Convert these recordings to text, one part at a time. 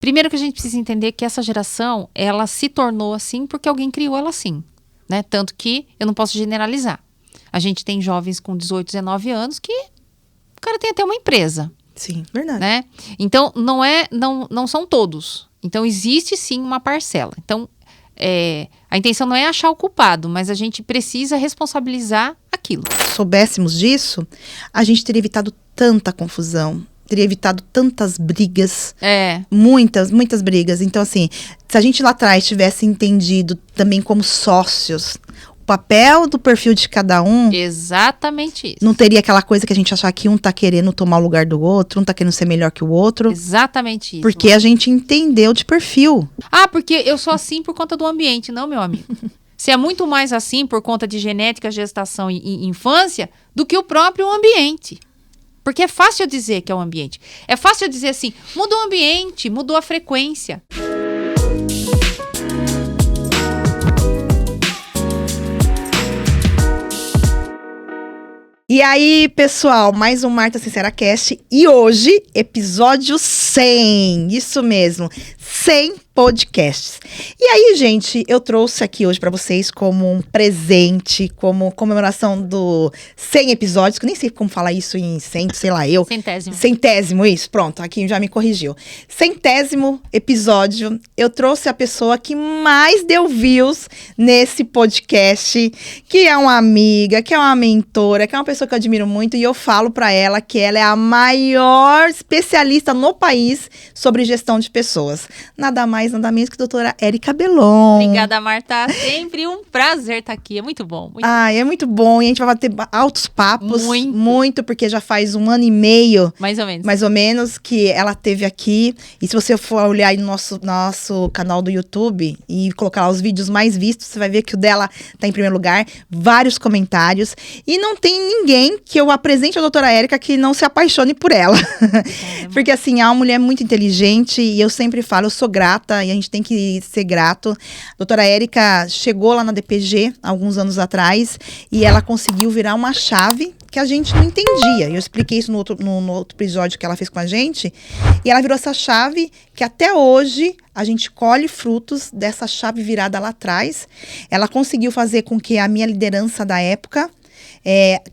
Primeiro que a gente precisa entender que essa geração, ela se tornou assim porque alguém criou ela assim, né? Tanto que eu não posso generalizar. A gente tem jovens com 18, 19 anos que o cara tem até uma empresa. Sim, verdade. Né? Então, não são todos. Então, existe sim uma parcela. Então, a intenção não é achar o culpado, mas a gente precisa responsabilizar aquilo. Se soubéssemos disso, a gente teria evitado tanta confusão, teria evitado tantas brigas. Muitas, muitas brigas. Então, assim, se a gente lá atrás tivesse entendido também como sócios o papel do perfil de cada um. Exatamente isso. Não teria aquela coisa que a gente achar que um tá querendo tomar o lugar do outro, um tá querendo ser melhor que o outro. Exatamente isso. Porque a gente entendeu de perfil. Porque eu sou assim por conta do ambiente, não, meu amigo. Você é muito mais assim por conta de genética, gestação e infância do que o próprio ambiente. Porque é fácil eu dizer que é o ambiente. É fácil eu dizer assim, mudou o ambiente, mudou a frequência. E aí, pessoal, mais um Marta Sincera Cast. E hoje, episódio 100. Isso mesmo, 100 podcasts. E aí, gente, eu trouxe aqui hoje pra vocês como um presente, como comemoração do 100 episódios, que eu nem sei como falar isso em 100, sei lá, eu. Centésimo, isso, pronto, aqui já me corrigiu. 100º episódio, eu trouxe a pessoa que mais deu views nesse podcast, que é uma amiga, que é uma mentora, que é uma pessoa que eu admiro muito, e eu falo pra ela que ela é a maior especialista no país sobre gestão de pessoas. Nada mais, nada menos que a doutora Érica Belon. Obrigada, Marta. Sempre um prazer estar aqui. É muito bom. É muito bom. E a gente vai ter altos papos. Muito, porque já faz 1 ano e meio. Mais ou menos. Que ela esteve aqui. E se você for olhar aí no nosso canal do YouTube e colocar lá os vídeos mais vistos, você vai ver que o dela tá em primeiro lugar. Vários comentários. E não tem ninguém que eu apresente a doutora Érica que não se apaixone por ela. Porque assim, é uma mulher muito inteligente e eu sempre falo, eu sou grata e a gente tem que ser grato. A doutora Érica chegou lá na DPG alguns anos atrás e ela conseguiu virar uma chave que a gente não entendia. Eu expliquei isso no outro episódio que ela fez com a gente. E ela virou essa chave que até hoje a gente colhe frutos dessa chave virada lá atrás. Ela conseguiu fazer com que a minha liderança da época,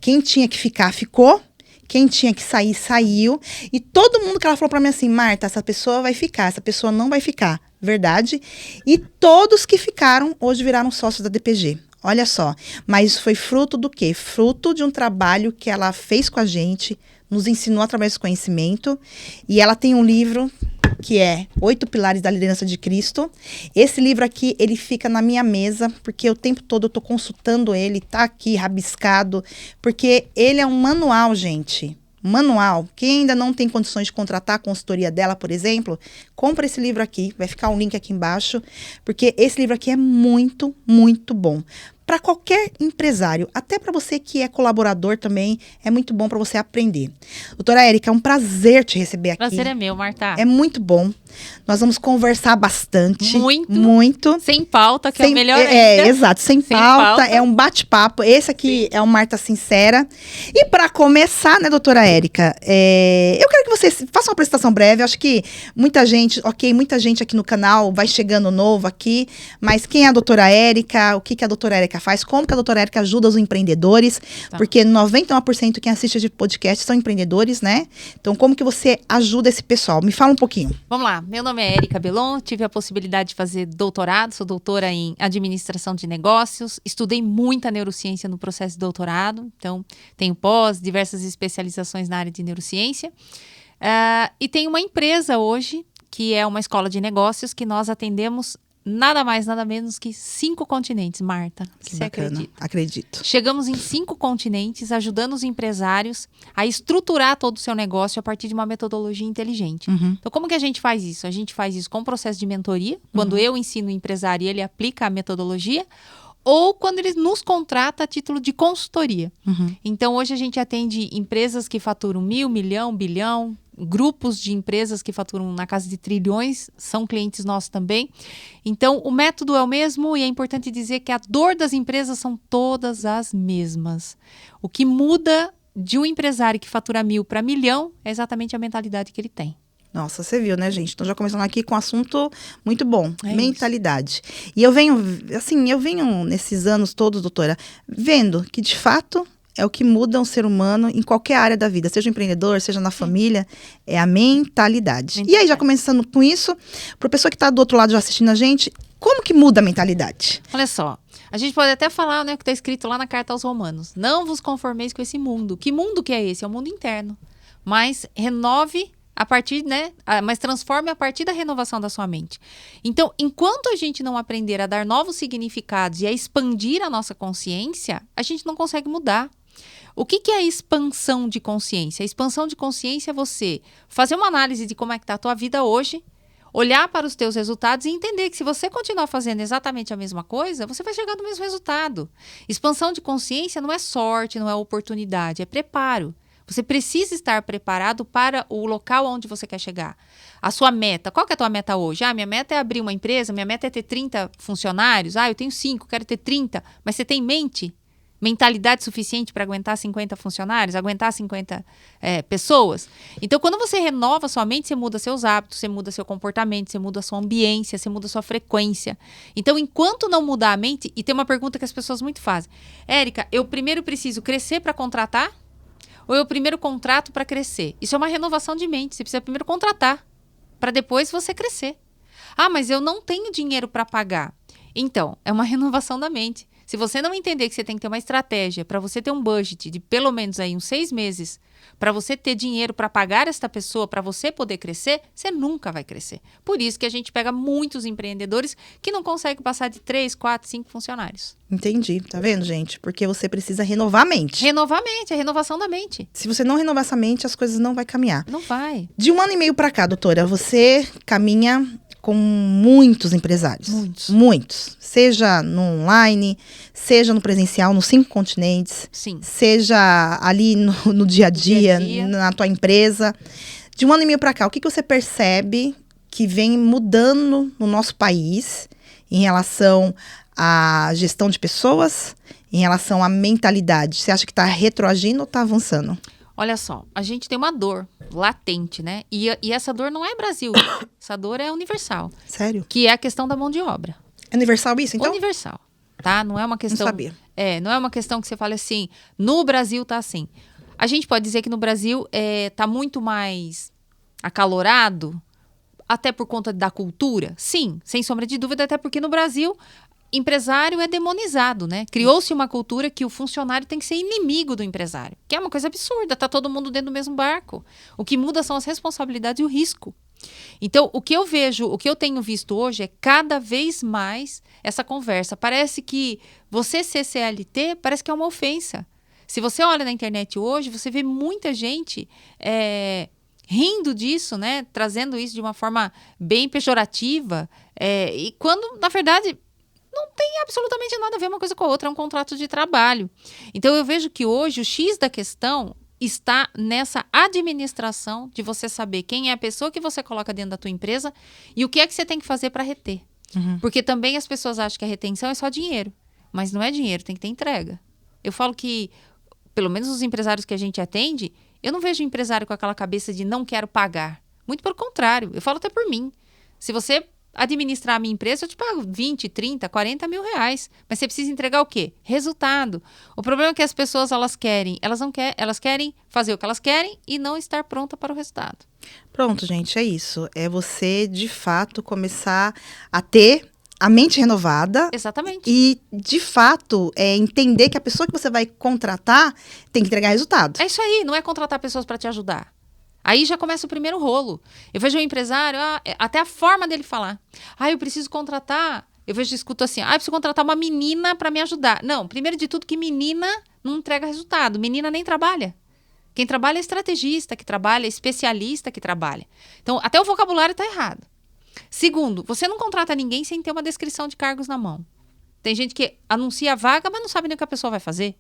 quem tinha que ficar, ficou. Quem tinha que sair, saiu. E todo mundo que ela falou pra mim assim, Marta, essa pessoa vai ficar, essa pessoa não vai ficar. Verdade. E todos que ficaram, hoje viraram sócios da DPG. Olha só. Mas isso foi fruto do quê? Fruto de um trabalho que ela fez com a gente, nos ensinou através do conhecimento. E ela tem um livro que é 8 Pilares da Liderança de Cristo. Esse livro aqui, ele fica na minha mesa, porque o tempo todo eu tô consultando ele, tá aqui rabiscado, porque ele é um manual, gente. Manual. Quem ainda não tem condições de contratar a consultoria dela, por exemplo, compra esse livro aqui, vai ficar um link aqui embaixo, porque esse livro aqui é muito, muito bom. Para qualquer empresário, até para você que é colaborador também, é muito bom para você aprender. Doutora Érica, é um prazer te receber aqui. Prazer é meu, Marta. É muito bom. Nós vamos conversar bastante. Muito. Sem pauta, que é o melhor ainda. Exato. Sem pauta, é um bate-papo. Esse aqui é o Marta Sincera. E para começar, né, doutora Érica, eu quero que você faça uma apresentação breve. Eu acho que muita gente aqui no canal vai chegando novo aqui, mas quem é a doutora Érica? O que a doutora Érica faz? Como que a doutora Érica ajuda os empreendedores? Tá. Porque 91% quem assiste de podcast são empreendedores, né? Então, como que você ajuda esse pessoal? Me fala um pouquinho. Vamos lá. Meu nome é Érica Belon, tive a possibilidade de fazer doutorado, sou doutora em administração de negócios, estudei muita neurociência no processo de doutorado, então tenho pós, diversas especializações na área de neurociência. E tenho uma empresa hoje, que é uma escola de negócios, que nós atendemos nada mais, nada menos que 5 continentes, Marta. Que bacana, acredito. Chegamos em 5 continentes, ajudando os empresários a estruturar todo o seu negócio a partir de uma metodologia inteligente. Então, como que a gente faz isso? A gente faz isso com o processo de mentoria, quando eu ensino o empresário e ele aplica a metodologia, ou quando ele nos contrata a título de consultoria. Então, hoje a gente atende empresas que faturam 1.000, 1 milhão, 1 bilhão, grupos de empresas que faturam na casa de trilhões, são clientes nossos também. Então, o método é o mesmo e é importante dizer que a dor das empresas são todas as mesmas. O que muda de um empresário que fatura 1.000 para 1 milhão é exatamente a mentalidade que ele tem. Nossa, você viu, né, gente? Então já começamos aqui com um assunto muito bom, mentalidade. Isso. E eu venho nesses anos todos, doutora, vendo que de fato é o que muda um ser humano em qualquer área da vida, seja empreendedor, seja na família, é a mentalidade. E aí, já começando com isso, para a pessoa que está do outro lado já assistindo a gente, como que muda a mentalidade? Olha só, a gente pode até falar, né, o que está escrito lá na Carta aos Romanos. Não vos conformeis com esse mundo. Que mundo que é esse? É o mundo interno. Mas renove a partir, né, mas transforme a partir da renovação da sua mente. Então, enquanto a gente não aprender a dar novos significados e a expandir a nossa consciência, a gente não consegue mudar. O que é a expansão de consciência? A expansão de consciência é você fazer uma análise de como é que está a tua vida hoje, olhar para os teus resultados e entender que se você continuar fazendo exatamente a mesma coisa, você vai chegar no mesmo resultado. Expansão de consciência não é sorte, não é oportunidade, é preparo. Você precisa estar preparado para o local onde você quer chegar. A sua meta, qual que é a tua meta hoje? Minha meta é abrir uma empresa, minha meta é ter 30 funcionários. Eu tenho 5, quero ter 30. Mas você tem mentalidade suficiente para aguentar 50 funcionários, aguentar 50 pessoas? Então, quando você renova sua mente, você muda seus hábitos, você muda seu comportamento, você muda sua ambiência, você muda sua frequência. Então, enquanto não mudar a mente, e tem uma pergunta que as pessoas muito fazem. Érica, eu primeiro preciso crescer para contratar? Ou eu primeiro contrato para crescer? Isso é uma renovação de mente. Você precisa primeiro contratar, para depois você crescer. Mas eu não tenho dinheiro para pagar. Então, é uma renovação da mente. Se você não entender que você tem que ter uma estratégia para você ter um budget de pelo menos aí uns 6 meses, para você ter dinheiro para pagar esta pessoa, para você poder crescer, você nunca vai crescer. Por isso que a gente pega muitos empreendedores que não conseguem passar de 3, 4, 5 funcionários. Entendi, tá vendo, gente? Porque você precisa renovar a mente. Renovar a mente, é a renovação da mente. Se você não renovar essa mente, as coisas não vão caminhar. Não vai. De 1 ano e meio para cá, doutora, você caminha com muitos empresários. Muitos. Seja no online, seja no presencial, nos 5 continentes. Sim. Seja ali no dia a dia, na tua empresa. De 1 ano e meio para cá, o que você percebe que vem mudando no nosso país em relação à gestão de pessoas, em relação à mentalidade? Você acha que está retroagindo ou está avançando? Olha só, a gente tem uma dor latente, né? E essa dor não é Brasil. Essa dor é universal. Sério? Que é a questão da mão de obra. É universal isso, então? Universal, tá? Não é uma questão... Não sabia. Não é uma questão que você fale assim, no Brasil tá assim. A gente pode dizer que no Brasil tá muito mais acalorado, até por conta da cultura? Sim, sem sombra de dúvida, até porque no Brasil... empresário é demonizado, né? Criou-se uma cultura que o funcionário tem que ser inimigo do empresário, que é uma coisa absurda, tá todo mundo dentro do mesmo barco. O que muda são as responsabilidades e o risco. Então, o que eu tenho visto hoje é cada vez mais essa conversa. Parece que você ser CLT parece que é uma ofensa. Se você olha na internet hoje, você vê muita gente rindo disso, né? Trazendo isso de uma forma bem pejorativa. E quando, na verdade... não tem absolutamente nada a ver uma coisa com a outra, é um contrato de trabalho. Então, eu vejo que hoje o X da questão está nessa administração de você saber quem é a pessoa que você coloca dentro da tua empresa e o que é que você tem que fazer para reter. Porque também as pessoas acham que a retenção é só dinheiro, mas não é dinheiro, tem que ter entrega. Eu falo que, pelo menos os empresários que a gente atende, eu não vejo empresário com aquela cabeça de não quero pagar. Muito pelo contrário, eu falo até por mim. Se você administrar a minha empresa, eu te pago 20, 30, 40 mil reais. Mas você precisa entregar o quê? Resultado. O problema é que as pessoas, elas querem fazer o que elas querem e não estar pronta para o resultado. Pronto, gente, é isso. É você, de fato, começar a ter a mente renovada. Exatamente. E, de fato, entender que a pessoa que você vai contratar tem que entregar resultado. É isso aí, não é contratar pessoas para te ajudar. Aí já começa o primeiro rolo. Eu vejo um empresário, até a forma dele falar. Eu preciso contratar. Escuto assim, eu preciso contratar uma menina para me ajudar. Não, primeiro de tudo que menina não entrega resultado. Menina nem trabalha. Quem trabalha é estrategista que trabalha, é especialista que trabalha. Então, até o vocabulário está errado. Segundo, você não contrata ninguém sem ter uma descrição de cargos na mão. Tem gente que anuncia a vaga, mas não sabe nem o que a pessoa vai fazer.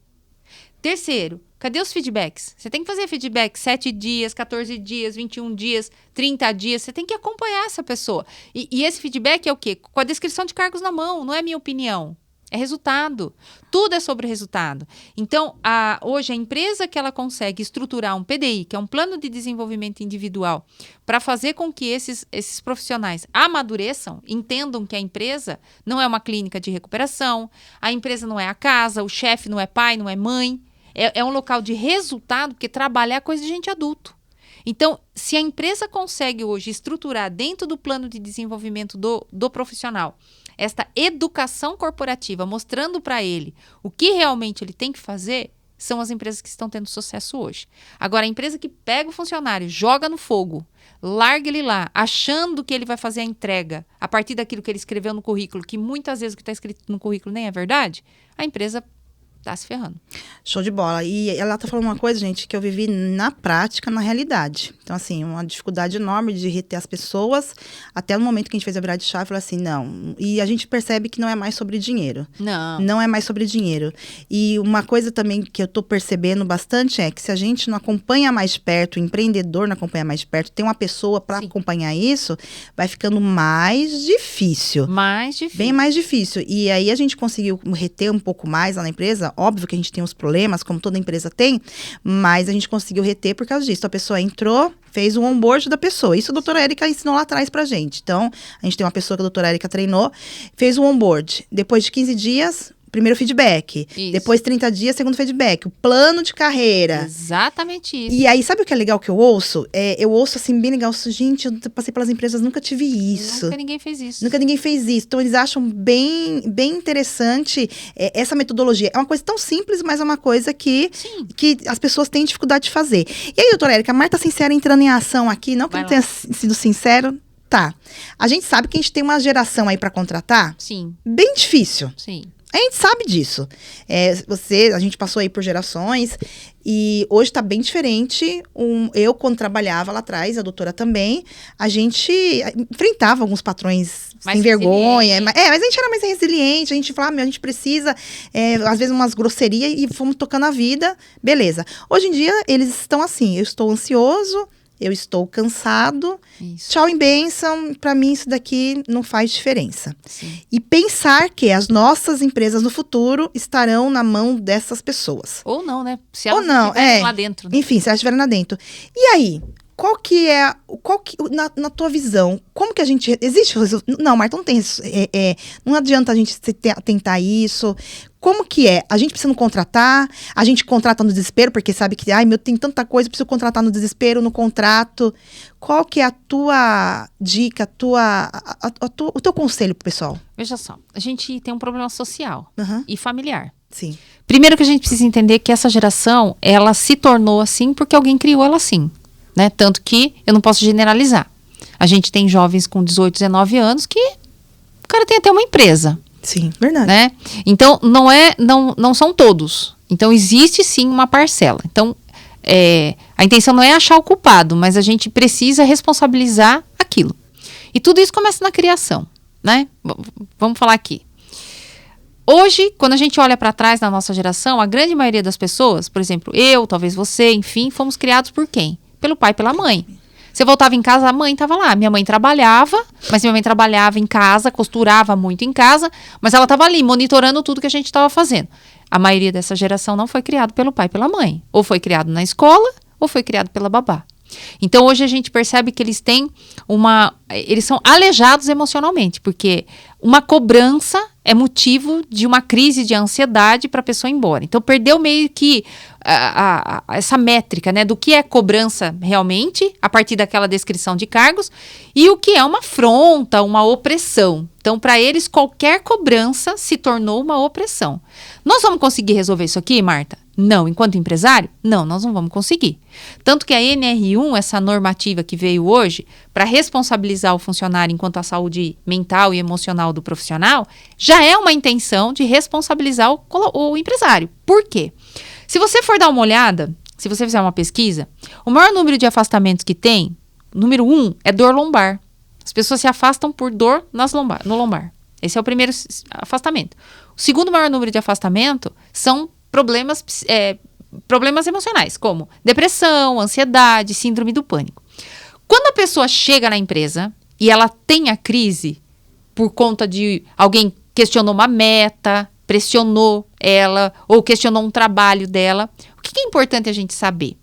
Terceiro, cadê os feedbacks? Você tem que fazer feedback 7 dias, 14 dias, 21 dias, 30 dias. Você tem que acompanhar essa pessoa. E esse feedback é o quê? Com a descrição de cargos na mão, não é minha opinião. É resultado. Tudo é sobre resultado. Então, hoje, a empresa que ela consegue estruturar um PDI, que é um plano de desenvolvimento individual, para fazer com que esses profissionais amadureçam, entendam que a empresa não é uma clínica de recuperação, a empresa não é a casa, o chefe não é pai, não é mãe. É um local de resultado, porque trabalhar é coisa de gente adulto. Então, se a empresa consegue hoje estruturar dentro do plano de desenvolvimento do profissional esta educação corporativa, mostrando para ele o que realmente ele tem que fazer, são as empresas que estão tendo sucesso hoje. Agora, a empresa que pega o funcionário, joga no fogo, larga ele lá, achando que ele vai fazer a entrega a partir daquilo que ele escreveu no currículo, que muitas vezes o que está escrito no currículo nem é verdade, a empresa tá se ferrando. Show de bola. E ela tá falando uma coisa, gente, que eu vivi na prática, na realidade. Então, assim, uma dificuldade enorme de reter as pessoas, até no momento que a gente fez a virada de chave, falou assim, não. E a gente percebe que não é mais sobre dinheiro. Não. Não é mais sobre dinheiro. E uma coisa também que eu tô percebendo bastante é que se a gente não acompanha mais de perto, o empreendedor não acompanha mais de perto, tem uma pessoa para acompanhar isso, vai ficando mais difícil. Mais difícil. Bem mais difícil. E aí a gente conseguiu reter um pouco mais lá na empresa. Óbvio que a gente tem uns problemas, como toda empresa tem, mas a gente conseguiu reter por causa disso. A pessoa entrou, fez o onboard da pessoa. Isso a doutora Érica ensinou lá atrás pra gente. Então, a gente tem uma pessoa que a doutora Érica treinou, fez o onboard. Depois de 15 dias, primeiro feedback. Isso. Depois 30 dias, segundo feedback. O plano de carreira. Exatamente isso. E aí, sabe o que é legal que eu ouço? Eu ouço assim, bem legal. Gente, eu passei pelas empresas, nunca tive isso. Nunca ninguém fez isso. Nunca ninguém fez isso. Então, eles acham bem interessante essa metodologia. É uma coisa tão simples, mas é uma coisa que as pessoas têm dificuldade de fazer. E aí, doutora Érica, a Marta Sincera entrando em ação aqui, não que eu não tenha sido sincero, tá. A gente sabe que a gente tem uma geração aí para contratar. Sim. Bem difícil. Sim. A gente sabe disso. A gente passou aí por gerações e hoje tá bem diferente. Eu, quando trabalhava lá atrás, a doutora também, a gente enfrentava alguns patrões sem vergonha. Mas a gente era mais resiliente, a gente falava, a gente precisa, às vezes, umas grosserias e fomos tocando a vida. Beleza. Hoje em dia, eles estão assim, eu estou ansioso, eu estou cansado, tchau em bênção, para mim isso daqui não faz diferença. Sim. E pensar que as nossas empresas no futuro estarão na mão dessas pessoas. Ou não, né? Se elas estiverem lá dentro. Né? Enfim, se elas estiverem lá dentro. E aí, na tua visão, como que a gente... Existe... Não, Marta, não tem isso. Não adianta a gente tentar isso. Como que é? A gente precisa contratar, a gente contrata no desespero, porque sabe que, tem tanta coisa, preciso contratar no desespero, no contrato. Qual que é a tua dica, o teu conselho pro pessoal? Veja só, a gente tem um problema social e familiar. Sim. Primeiro que a gente precisa entender que essa geração, ela se tornou assim porque alguém criou ela assim, né? Tanto que eu não posso generalizar. A gente tem jovens com 18, 19 anos que o cara tem até uma empresa. Sim, verdade. Né? Então, não são todos. Então, existe sim uma parcela. Então, a intenção não é achar o culpado, mas a gente precisa responsabilizar aquilo. E tudo isso começa na criação, né? Vamos falar aqui. Hoje, quando a gente olha para trás na nossa geração, a grande maioria das pessoas, por exemplo, eu, talvez você, enfim, fomos criados por quem? Pelo pai e pela mãe. Você voltava em casa, a mãe estava lá. Minha mãe trabalhava, mas minha mãe trabalhava em casa, costurava muito em casa, mas ela estava ali, monitorando tudo que a gente estava fazendo. A maioria dessa geração não foi criado pelo pai e pela mãe. Ou foi criado na escola, ou foi criado pela babá. Então, hoje a gente percebe que eles são aleijados emocionalmente, porque uma cobrança é motivo de uma crise de ansiedade para a pessoa ir embora. Então, perdeu meio que essa métrica, né, do que é cobrança realmente, a partir daquela descrição de cargos, e o que é uma afronta, uma opressão. Então, para eles, qualquer cobrança se tornou uma opressão. Nós vamos conseguir resolver isso aqui, Marta? Não. Enquanto empresário? Não, nós não vamos conseguir. Tanto que a NR1, essa normativa que veio hoje, para responsabilizar o funcionário enquanto a saúde mental e emocional do profissional, já é uma intenção de responsabilizar o empresário. Por quê? Se você for dar uma olhada, se você fizer uma pesquisa, o maior número de afastamentos que tem, número 1, é dor lombar. As pessoas se afastam por dor no lombar. Esse é o primeiro afastamento. O segundo maior número de afastamento são problemas emocionais, como depressão, ansiedade, síndrome do pânico. Quando a pessoa chega na empresa e ela tem a crise por conta de alguém questionou uma meta, pressionou ela ou questionou um trabalho dela. O que é importante a gente saber?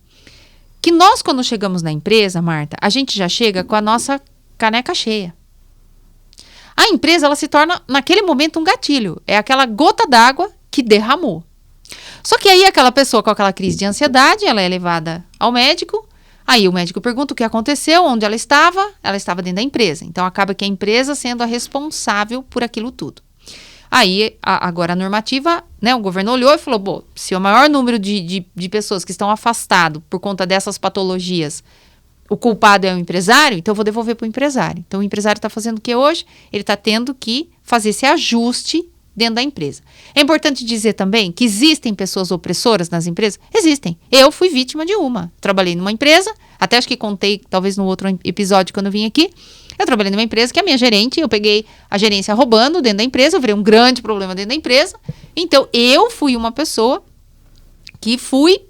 Que nós, quando chegamos na empresa, Marta, a gente já chega com a nossa caneca cheia. A empresa, ela se torna, naquele momento, um gatilho. É aquela gota d'água que derramou. Só que aí, aquela pessoa com aquela crise de ansiedade, ela é levada ao médico. Aí o médico pergunta o que aconteceu, onde ela estava dentro da empresa. Então, acaba que a empresa sendo a responsável por aquilo tudo. Aí, agora a normativa, né, o governo olhou e falou, bom, se o maior número de pessoas que estão afastadas por conta dessas patologias, o culpado é o empresário, então eu vou devolver para o empresário. Então, o empresário está fazendo o que hoje? Ele está tendo que fazer esse ajuste dentro da empresa. É importante dizer também que existem pessoas opressoras nas empresas? Existem. Eu fui vítima de uma. Trabalhei numa empresa, até acho que contei, talvez no outro episódio quando eu vim aqui, eu trabalhei numa empresa que a minha gerente, eu peguei a gerência roubando dentro da empresa, eu virei um grande problema dentro da empresa. Então, eu fui uma pessoa que fui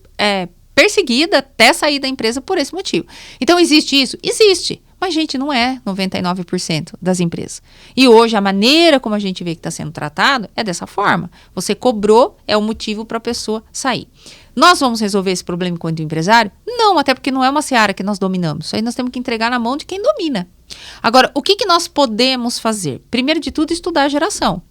perseguida até sair da empresa por esse motivo. Então, existe isso? Existe. Mas, gente, não é 99% das empresas. E hoje, a maneira como a gente vê que está sendo tratado é dessa forma. Você cobrou, é o motivo para a pessoa sair. Nós vamos resolver esse problema enquanto empresário? Não, até porque não é uma seara que nós dominamos. Isso aí nós temos que entregar na mão de quem domina. Agora, o que nós podemos fazer? Primeiro de tudo, estudar a geração.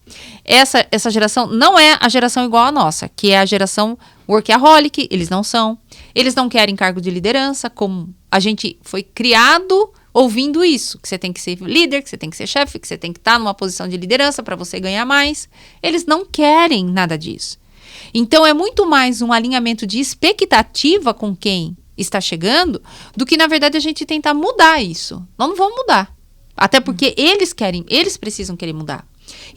Essa geração não é a geração igual à nossa, que é a geração workaholic, eles não são. Eles não querem cargo de liderança, como a gente foi criado ouvindo isso, que você tem que ser líder, que você tem que ser chefe, que você tem que estar numa posição de liderança para você ganhar mais. Eles não querem nada disso. Então, é muito mais um alinhamento de expectativa com quem está chegando do que, na verdade, a gente tentar mudar isso. Nós não vamos mudar. Até porque eles precisam querer mudar.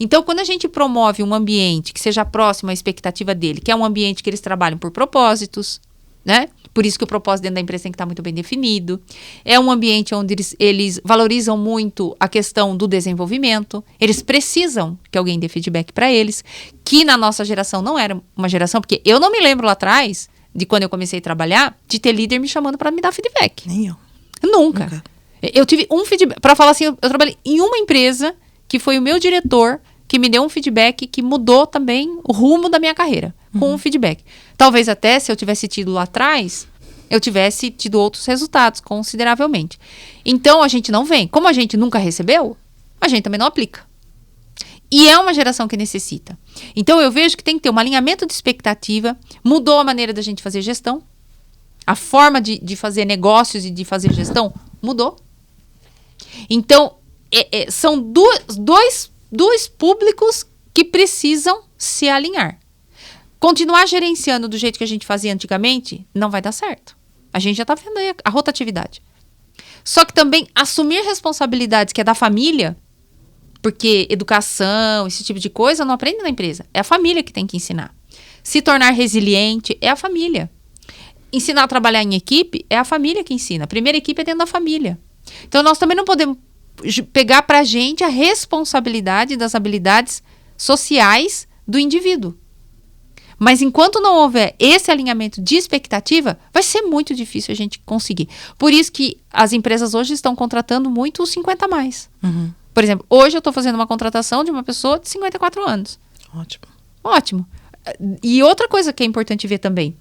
Então, quando a gente promove um ambiente que seja próximo à expectativa dele, que é um ambiente que eles trabalham por propósitos, né? Por isso que o propósito dentro da empresa tem que estar muito bem definido. É um ambiente onde eles valorizam muito a questão do desenvolvimento. Eles precisam que alguém dê feedback para eles, que na nossa geração não era uma geração, porque eu não me lembro lá atrás, de quando eu comecei a trabalhar, de ter líder me chamando para me dar feedback. Nem eu. Nunca. Eu tive um feedback, para falar assim, eu trabalhei em uma empresa que foi o meu diretor que me deu um feedback que mudou também o rumo da minha carreira, com um feedback. Talvez até, se eu tivesse tido lá atrás, eu tivesse tido outros resultados, consideravelmente. Então, a gente não vem. Como a gente nunca recebeu, a gente também não aplica. E é uma geração que necessita. Então, eu vejo que tem que ter um alinhamento de expectativa, mudou a maneira da gente fazer gestão, a forma de fazer negócios e de fazer gestão mudou. Então, são dois públicos que precisam se alinhar. Continuar gerenciando do jeito que a gente fazia antigamente não vai dar certo. A gente já está vendo aí a rotatividade. Só que também assumir responsabilidades que é da família, porque educação, esse tipo de coisa não aprende na empresa. É a família que tem que ensinar. Se tornar resiliente é a família. Ensinar a trabalhar em equipe é a família que ensina. A primeira equipe é dentro da família. Então, nós também não podemos pegar para a gente a responsabilidade das habilidades sociais do indivíduo. Mas enquanto não houver esse alinhamento de expectativa, vai ser muito difícil a gente conseguir. Por isso que as empresas hoje estão contratando muito os 50 a mais. Uhum. Por exemplo, hoje eu estou fazendo uma contratação de uma pessoa de 54 anos. Ótimo. E outra coisa que é importante ver também.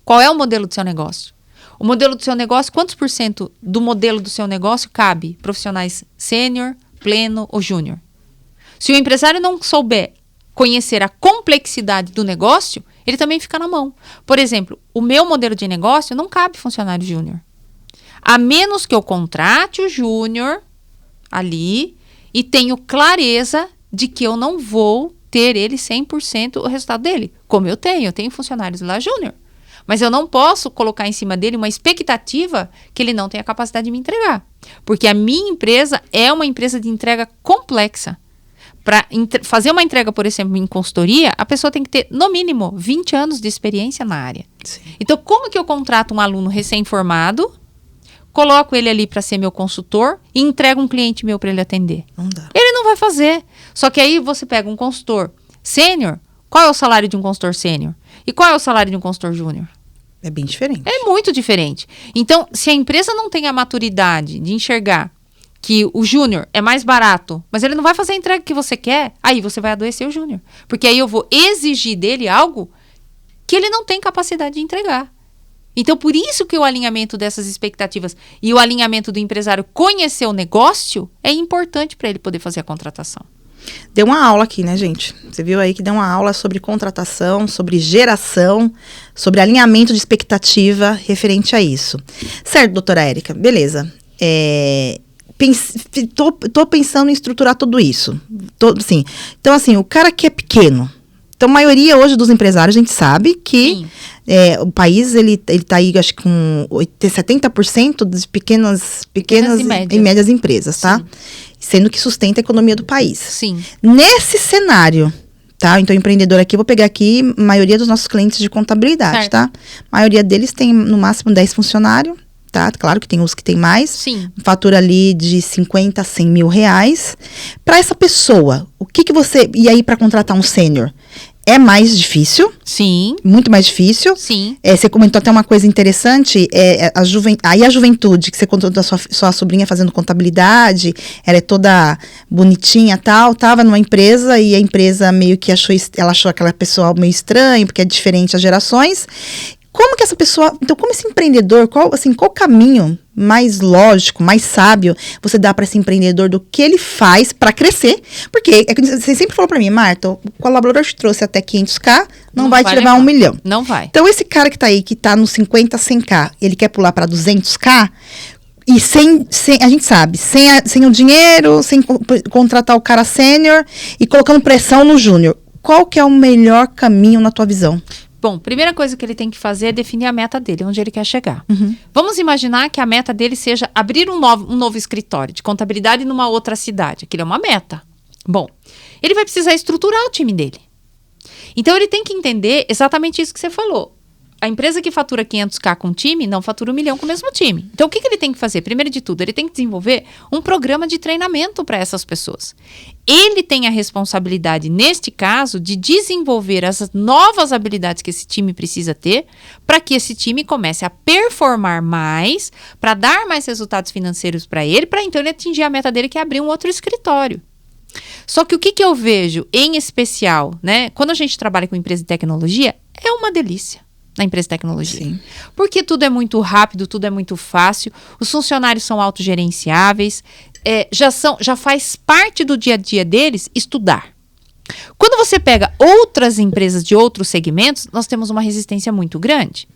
Qual é o modelo do seu negócio? O modelo do seu negócio, quantos por cento do modelo do seu negócio cabe profissionais sênior, pleno ou júnior? Se o empresário não souber conhecer a complexidade do negócio, ele também fica na mão. Por exemplo, o meu modelo de negócio não cabe funcionário júnior. A menos que eu contrate o júnior ali e tenho clareza de que eu não vou ter ele 100% o resultado dele. Como eu tenho funcionários lá júnior. Mas eu não posso colocar em cima dele uma expectativa que ele não tenha capacidade de me entregar. Porque a minha empresa é uma empresa de entrega complexa. Para fazer uma entrega, por exemplo, em consultoria, a pessoa tem que ter, no mínimo, 20 anos de experiência na área. Sim. Então, como que eu contrato um aluno recém-formado, coloco ele ali para ser meu consultor e entrego um cliente meu para ele atender? Não dá. Ele não vai fazer. Só que aí você pega um consultor sênior, qual é o salário de um consultor sênior? E qual é o salário de um consultor júnior? É bem diferente. É muito diferente. Então, se a empresa não tem a maturidade de enxergar que o júnior é mais barato, mas ele não vai fazer a entrega que você quer, aí você vai adoecer o júnior. Porque aí eu vou exigir dele algo que ele não tem capacidade de entregar. Então, por isso que o alinhamento dessas expectativas e o alinhamento do empresário conhecer o negócio é importante para ele poder fazer a contratação. Deu uma aula aqui, né, gente? Você viu aí que deu uma aula sobre contratação, sobre geração, sobre alinhamento de expectativa referente a isso. Certo, doutora Érica? Beleza. Tô pensando em estruturar tudo isso. Sim. Então, assim, o cara que é pequeno. Então, a maioria hoje dos empresários, a gente sabe que o país, ele tá aí, acho que com 70% das pequenas e médias empresas, tá? Sim. Sendo que sustenta a economia do país. Sim. Nesse cenário, tá? Então, empreendedor aqui, eu vou pegar aqui a maioria dos nossos clientes de contabilidade, certo. Tá? A maioria deles tem, no máximo, 10 funcionários. Tá? Claro que tem uns que tem mais. Sim. Fatura ali de 50 a 100 mil reais. Para essa pessoa, o que você... E aí, para contratar um sênior? É mais difícil. Sim. Muito mais difícil. Sim. Você comentou até uma coisa interessante. Aí a juventude, que você contou da sua sobrinha fazendo contabilidade, ela é toda bonitinha e tal, tava numa empresa e a empresa meio que ela achou aquela pessoa meio estranha, porque é diferente as gerações. Como que essa pessoa... Então, como esse empreendedor, qual caminho mais lógico, mais sábio você dá para esse empreendedor do que ele faz para crescer? Porque você sempre falou para mim, Marta, o colaborador te trouxe até 500k, não vai te levar 1 milhão. Não vai. Então, esse cara que tá aí, que tá nos 50, 100k, ele quer pular para 200k, e sem a gente sabe, sem o dinheiro, sem contratar o cara sênior e colocando pressão no júnior. Qual que é o melhor caminho na tua visão? Bom, primeira coisa que ele tem que fazer é definir a meta dele, onde ele quer chegar. Uhum. Vamos imaginar que a meta dele seja abrir um novo escritório de contabilidade numa outra cidade. Aquilo é uma meta. Bom, ele vai precisar estruturar o time dele. Então, ele tem que entender exatamente isso que você falou. A empresa que fatura 500k com time, não fatura 1 milhão com o mesmo time. Então, o que ele tem que fazer? Primeiro de tudo, ele tem que desenvolver um programa de treinamento para essas pessoas. Ele tem a responsabilidade, neste caso, de desenvolver as novas habilidades que esse time precisa ter para que esse time comece a performar mais, para dar mais resultados financeiros para ele, para então ele atingir a meta dele, que é abrir um outro escritório. Só que o que eu vejo, em especial, né, quando a gente trabalha com empresa de tecnologia, é uma delícia. Na empresa de tecnologia. Sim. Porque tudo é muito rápido, tudo é muito fácil, os funcionários são autogerenciáveis, já faz parte do dia a dia deles estudar. Quando você pega outras empresas de outros segmentos, nós temos uma resistência muito grande.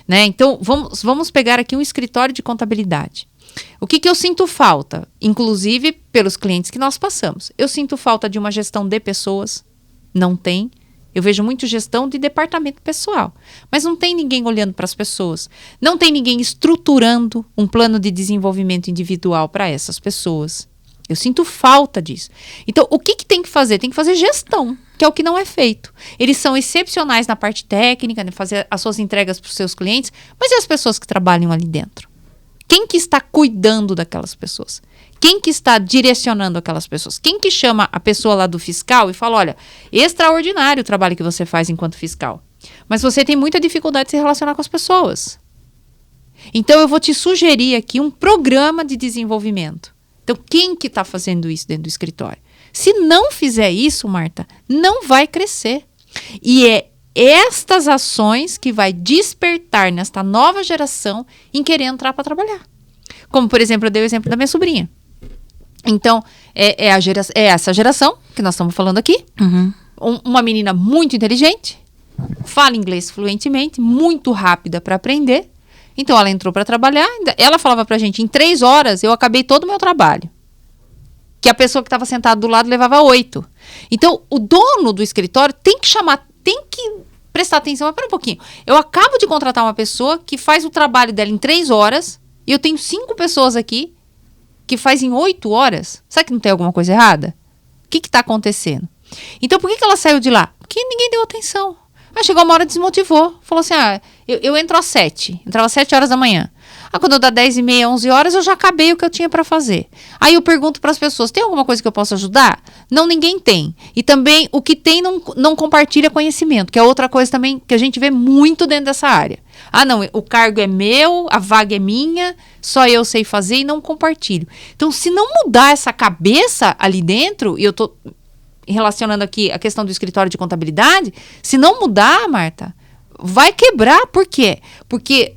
Né? Então, vamos pegar aqui um escritório de contabilidade. O que eu sinto falta, inclusive pelos clientes que nós passamos? Eu sinto falta de uma gestão de pessoas, não tem. Eu vejo muito gestão de departamento pessoal, mas não tem ninguém olhando para as pessoas. Não tem ninguém estruturando um plano de desenvolvimento individual para essas pessoas. Eu sinto falta disso. Então, o que tem que fazer? Tem que fazer gestão, que é o que não é feito. Eles são excepcionais na parte técnica, de fazer as suas entregas para os seus clientes, mas e as pessoas que trabalham ali dentro? Quem que está cuidando daquelas pessoas? Quem que está direcionando aquelas pessoas? Quem que chama a pessoa lá do fiscal e fala, olha, extraordinário o trabalho que você faz enquanto fiscal, mas você tem muita dificuldade de se relacionar com as pessoas. Então, eu vou te sugerir aqui um programa de desenvolvimento. Então, quem que está fazendo isso dentro do escritório? Se não fizer isso, Marta, não vai crescer. E é estas ações que vai despertar nesta nova geração em querer entrar para trabalhar. Como, por exemplo, eu dei o exemplo da minha sobrinha. Então, é essa geração que nós estamos falando aqui. Uhum. Uma menina muito inteligente, fala inglês fluentemente, muito rápida para aprender. Então, ela entrou para trabalhar. Ela falava para a gente, em 3 horas eu acabei todo o meu trabalho. Que a pessoa que estava sentada do lado levava 8. Então, o dono do escritório tem que prestar atenção. Mas pera um pouquinho. Eu acabo de contratar uma pessoa que faz o trabalho dela em 3 horas e eu tenho 5 pessoas aqui que faz em 8 horas. Será que não tem alguma coisa errada? O que está acontecendo? Então, por que ela saiu de lá? Porque ninguém deu atenção. Chegou uma hora, desmotivou. Falou assim, eu entro às 7. Entrava às 7 horas da manhã. Quando dá 10h30, 11 horas, eu já acabei o que eu tinha para fazer. Aí eu pergunto para as pessoas, tem alguma coisa que eu possa ajudar? Não, ninguém tem. E também, o que tem não compartilha conhecimento, que é outra coisa também que a gente vê muito dentro dessa área. Não, o cargo é meu, a vaga é minha, só eu sei fazer e não compartilho. Então, se não mudar essa cabeça ali dentro, e eu tô relacionando aqui a questão do escritório de contabilidade, se não mudar, Marta, vai quebrar. Por quê? Porque,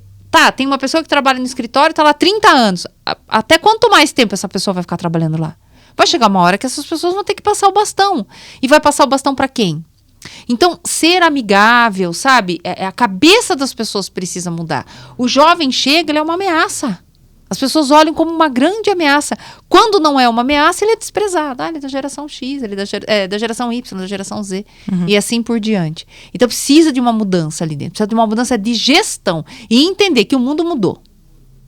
tem uma pessoa que trabalha no escritório, tá lá 30 anos. Até quanto mais tempo essa pessoa vai ficar trabalhando lá? Vai chegar uma hora que essas pessoas vão ter que passar o bastão. E vai passar o bastão para quem? Então, ser amigável, sabe? A cabeça das pessoas precisa mudar. O jovem chega, ele é uma ameaça. As pessoas olham como uma grande ameaça. Quando não é uma ameaça, ele é desprezado. Ele é da geração X, ele é da geração Y, da geração Z. E assim por diante. Então, precisa de uma mudança ali dentro. Precisa de uma mudança de gestão. E entender que o mundo mudou.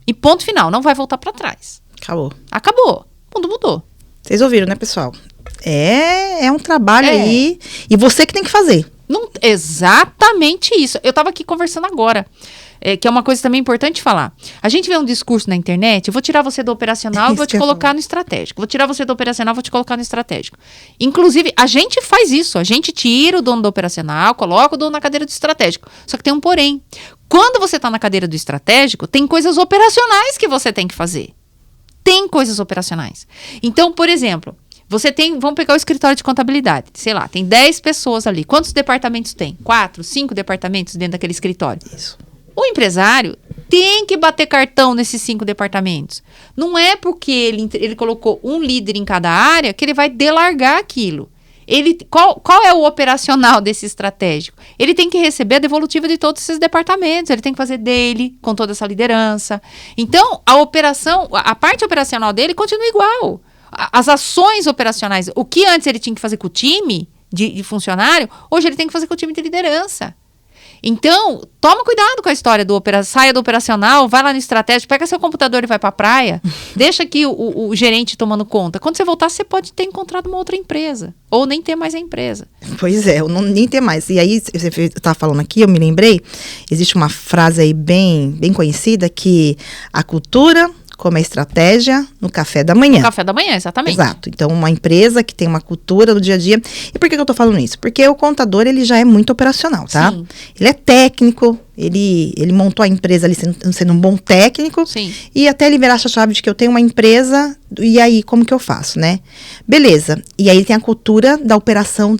E ponto final, não vai voltar para trás. Acabou. O mundo mudou. Vocês ouviram, né, pessoal? É um trabalho aí. E você que tem que fazer. Exatamente isso. Eu estava aqui conversando agora. Que é uma coisa também importante falar. A gente vê um discurso na internet, eu vou tirar você do operacional e vou te colocar no estratégico. Vou tirar você do operacional e vou te colocar no estratégico. Inclusive, a gente faz isso. A gente tira o dono do operacional, coloca o dono na cadeira do estratégico. Só que tem um porém. Quando você está na cadeira do estratégico, tem coisas operacionais que você tem que fazer. Tem coisas operacionais. Então, por exemplo, vamos pegar o escritório de contabilidade. Sei lá, tem 10 pessoas ali. Quantos departamentos tem? 4, 5 departamentos dentro daquele escritório. Isso. O empresário tem que bater cartão nesses 5 departamentos. Não é porque ele colocou um líder em cada área que ele vai delargar aquilo. Qual é o operacional desse estratégico? Ele tem que receber a devolutiva de todos esses departamentos. Ele tem que fazer dele com toda essa liderança. Então, a parte operacional dele continua igual. As ações operacionais, o que antes ele tinha que fazer com o time de funcionário, hoje ele tem que fazer com o time de liderança. Então, toma cuidado com a história saia do operacional, vai lá no estratégico, pega seu computador e vai para a praia, deixa aqui o gerente tomando conta. Quando você voltar, você pode ter encontrado uma outra empresa, ou nem ter mais a empresa. Pois é, nem ter mais. E aí, você estava falando aqui, eu me lembrei, existe uma frase aí bem conhecida, que a cultura como a estratégia no café da manhã. No café da manhã, exatamente. Exato. Então, uma empresa que tem uma cultura no dia a dia. E por que eu tô falando isso? Porque o contador, ele já é muito operacional, tá? Sim. Ele é técnico, ele montou a empresa ali sendo um bom técnico. Sim. E até ele virar a chave de que eu tenho uma empresa, e aí, como que eu faço, né? Beleza. E aí tem a cultura da operação.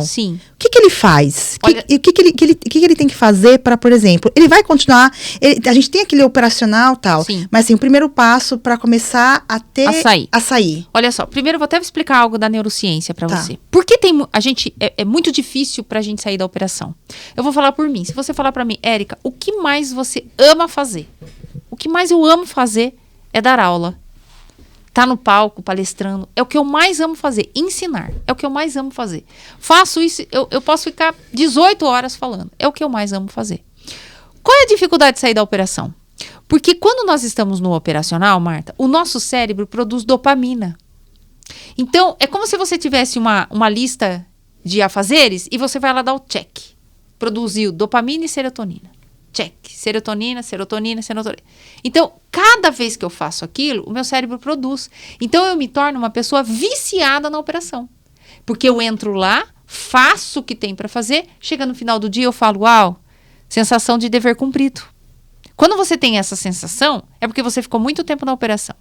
Sim. O que ele faz? Olha, o que ele tem que fazer para, por exemplo, ele vai continuar, a gente tem aquele operacional e tal, sim, mas assim, o primeiro passo para começar a sair. Olha só, primeiro eu vou até explicar algo da neurociência para Tá. você. Porque é muito difícil pra gente sair da operação. Eu vou falar por mim. Se você falar pra mim, Érica, o que mais você ama fazer? O que mais eu amo fazer é dar aula. Tá no palco, palestrando. É o que eu mais amo fazer. Ensinar. É o que eu mais amo fazer. Faço isso, eu posso ficar 18 horas falando. É o que eu mais amo fazer. Qual é a dificuldade de sair da operação? Porque quando nós estamos no operacional, Marta, o nosso cérebro produz dopamina. Então, é como se você tivesse uma lista de afazeres e você vai lá dar o check. Produziu dopamina e serotonina. Check. Serotonina. Então, cada vez que eu faço aquilo, o meu cérebro produz. Então, eu me torno uma pessoa viciada na operação. Porque eu entro lá, faço o que tem para fazer, chega no final do dia eu falo, uau, sensação de dever cumprido. Quando você tem essa sensação, é porque você ficou muito tempo na operação.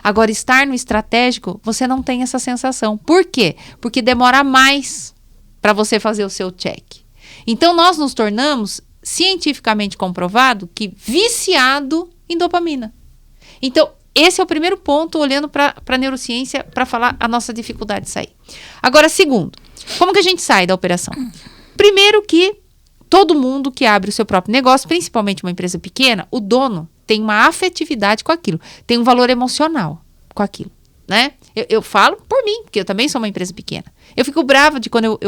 Agora, estar no estratégico, você não tem essa sensação. Por quê? Porque demora mais para você fazer o seu check. Então, nós nos tornamos cientificamente comprovado que viciado em dopamina. Então, esse é o primeiro ponto, olhando para a neurociência, para falar a nossa dificuldade de sair. Agora, segundo, como que a gente sai da operação? Primeiro que todo mundo que abre o seu próprio negócio, principalmente uma empresa pequena, o dono tem uma afetividade com aquilo, tem um valor emocional com aquilo, né? Eu falo por mim, porque eu também sou uma empresa pequena. Eu fico brava de quando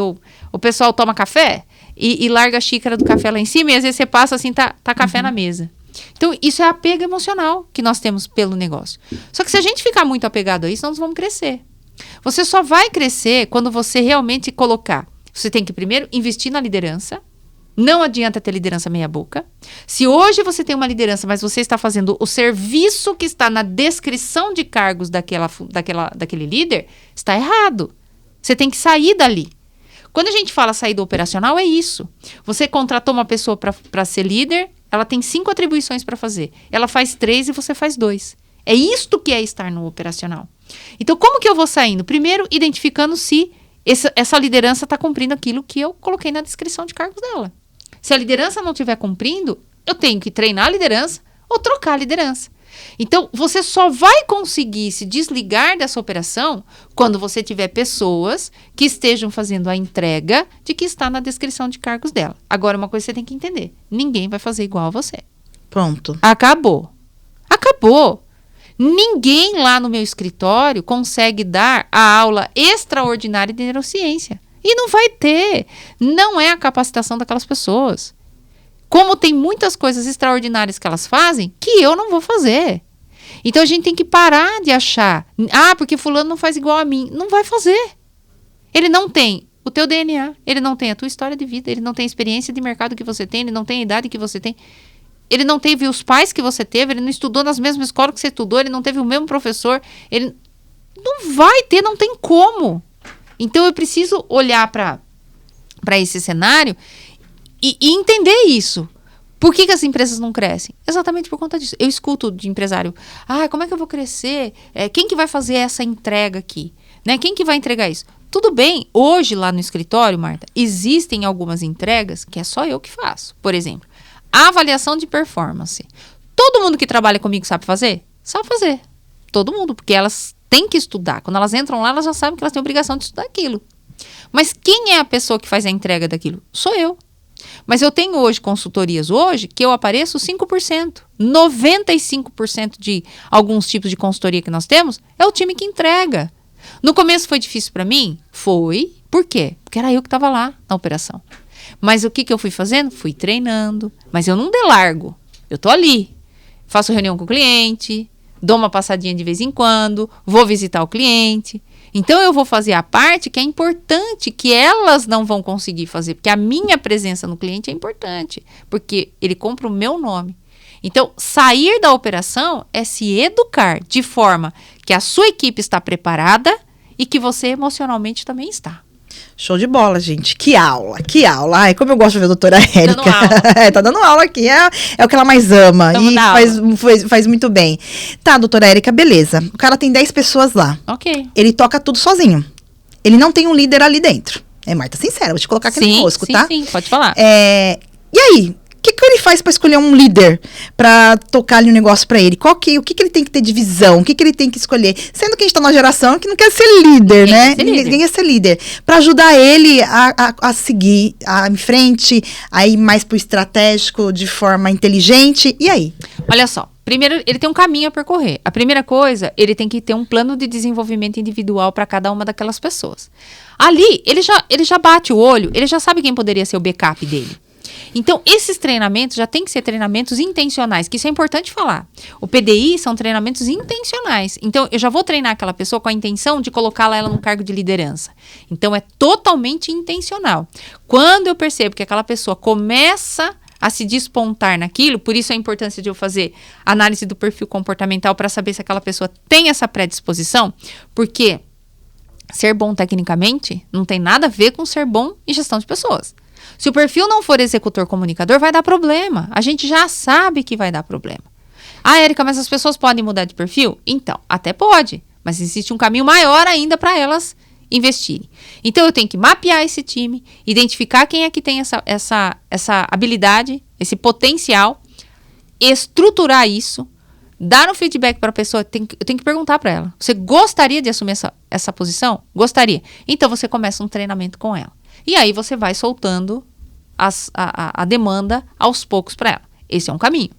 o pessoal toma café e larga a xícara do café lá em cima e às vezes você passa assim, tá café na mesa. Então, isso é apego emocional que nós temos pelo negócio. Só que se a gente ficar muito apegado a isso, nós vamos crescer. Você só vai crescer quando você realmente colocar. Você tem que primeiro investir na liderança, Não adianta ter liderança meia boca. Se hoje você tem uma liderança, mas você está fazendo o serviço que está na descrição de cargos daquele líder, está errado. Você tem que sair dali. Quando a gente fala sair do operacional, é isso. Você contratou uma pessoa para ser líder, ela tem 5 atribuições para fazer. Ela faz 3 e você faz 2. É isto que é estar no operacional. Então, como que eu vou saindo? Primeiro, identificando se essa liderança está cumprindo aquilo que eu coloquei na descrição de cargos dela. Se a liderança não estiver cumprindo, eu tenho que treinar a liderança ou trocar a liderança. Então, você só vai conseguir se desligar dessa operação quando você tiver pessoas que estejam fazendo a entrega de que está na descrição de cargos dela. Agora, uma coisa você tem que entender. Ninguém vai fazer igual a você. Pronto. Acabou. Ninguém lá no meu escritório consegue dar a aula extraordinária de neurociência. E não vai ter. Não é a capacitação daquelas pessoas. Como tem muitas coisas extraordinárias que elas fazem, que eu não vou fazer. Então a gente tem que parar de achar, porque fulano não faz igual a mim. Não vai fazer. Ele não tem o teu DNA, ele não tem a tua história de vida, ele não tem a experiência de mercado que você tem, ele não tem a idade que você tem. Ele não teve os pais que você teve, ele não estudou nas mesmas escolas que você estudou, ele não teve o mesmo professor. Ele não vai ter, não tem como. Então, eu preciso olhar para esse cenário e entender isso. Por que as empresas não crescem? Exatamente por conta disso. Eu escuto de empresário, como é que eu vou crescer? Quem que vai fazer essa entrega aqui? Né? Quem que vai entregar isso? Tudo bem, hoje lá no escritório, Marta, existem algumas entregas que é só eu que faço. Por exemplo, a avaliação de performance. Todo mundo que trabalha comigo sabe fazer? Sabe fazer. Todo mundo, porque elas têm que estudar. Quando elas entram lá, elas já sabem que elas têm a obrigação de estudar aquilo. Mas quem é a pessoa que faz a entrega daquilo? Sou eu. Mas eu tenho hoje consultorias que eu apareço 5%. 95% de alguns tipos de consultoria que nós temos é o time que entrega. No começo foi difícil para mim? Foi. Por quê? Porque era eu que estava lá na operação. Mas o que eu fui fazendo? Fui treinando. Mas eu não delargo. Eu tô ali. Faço reunião com o cliente, dou uma passadinha de vez em quando, vou visitar o cliente. Então, eu vou fazer a parte que é importante, que elas não vão conseguir fazer, porque a minha presença no cliente é importante, porque ele compra o meu nome. Então, sair da operação é se educar de forma que a sua equipe está preparada e que você emocionalmente também está. Show de bola, gente. Que aula. Ai, como eu gosto de ver a doutora Érica. Dando aula. Tá dando aula aqui. É o que ela mais ama. E faz muito bem. Tá, doutora Érica, beleza. O cara tem 10 pessoas lá. Ok. Ele toca tudo sozinho. Ele não tem um líder ali dentro. Marta, sincera, vou te colocar aqui no rosco, tá? Sim, pode falar. E aí? O que ele faz para escolher um líder para tocar ali um negócio para ele? O que ele tem que ter de visão? O que ele tem que escolher? Sendo que a gente tá numa geração que não quer ser líder, né? Ninguém quer ser líder. Para ajudar ele a seguir em frente, a ir mais pro estratégico de forma inteligente. E aí? Olha só. Primeiro, ele tem um caminho a percorrer. A primeira coisa, ele tem que ter um plano de desenvolvimento individual para cada uma daquelas pessoas. Ali, ele já bate o olho, ele já sabe quem poderia ser o backup dele. Então, esses treinamentos já tem que ser treinamentos intencionais, que isso é importante falar. O PDI são treinamentos intencionais. Então, eu já vou treinar aquela pessoa com a intenção de colocá-la ela num cargo de liderança. Então, é totalmente intencional. Quando eu percebo que aquela pessoa começa a se despontar naquilo, por isso a importância de eu fazer análise do perfil comportamental para saber se aquela pessoa tem essa predisposição, porque ser bom tecnicamente não tem nada a ver com ser bom em gestão de pessoas. Se o perfil não for executor comunicador, vai dar problema. A gente já sabe que vai dar problema. Érica, mas as pessoas podem mudar de perfil? Então, até pode. Mas existe um caminho maior ainda para elas investirem. Então, eu tenho que mapear esse time, identificar quem é que tem essa habilidade, esse potencial, estruturar isso, dar um feedback para a pessoa. Eu tenho que perguntar para ela. Você gostaria de assumir essa posição? Gostaria. Então, você começa um treinamento com ela. E aí você vai soltando a demanda aos poucos para ela. Esse é um caminho.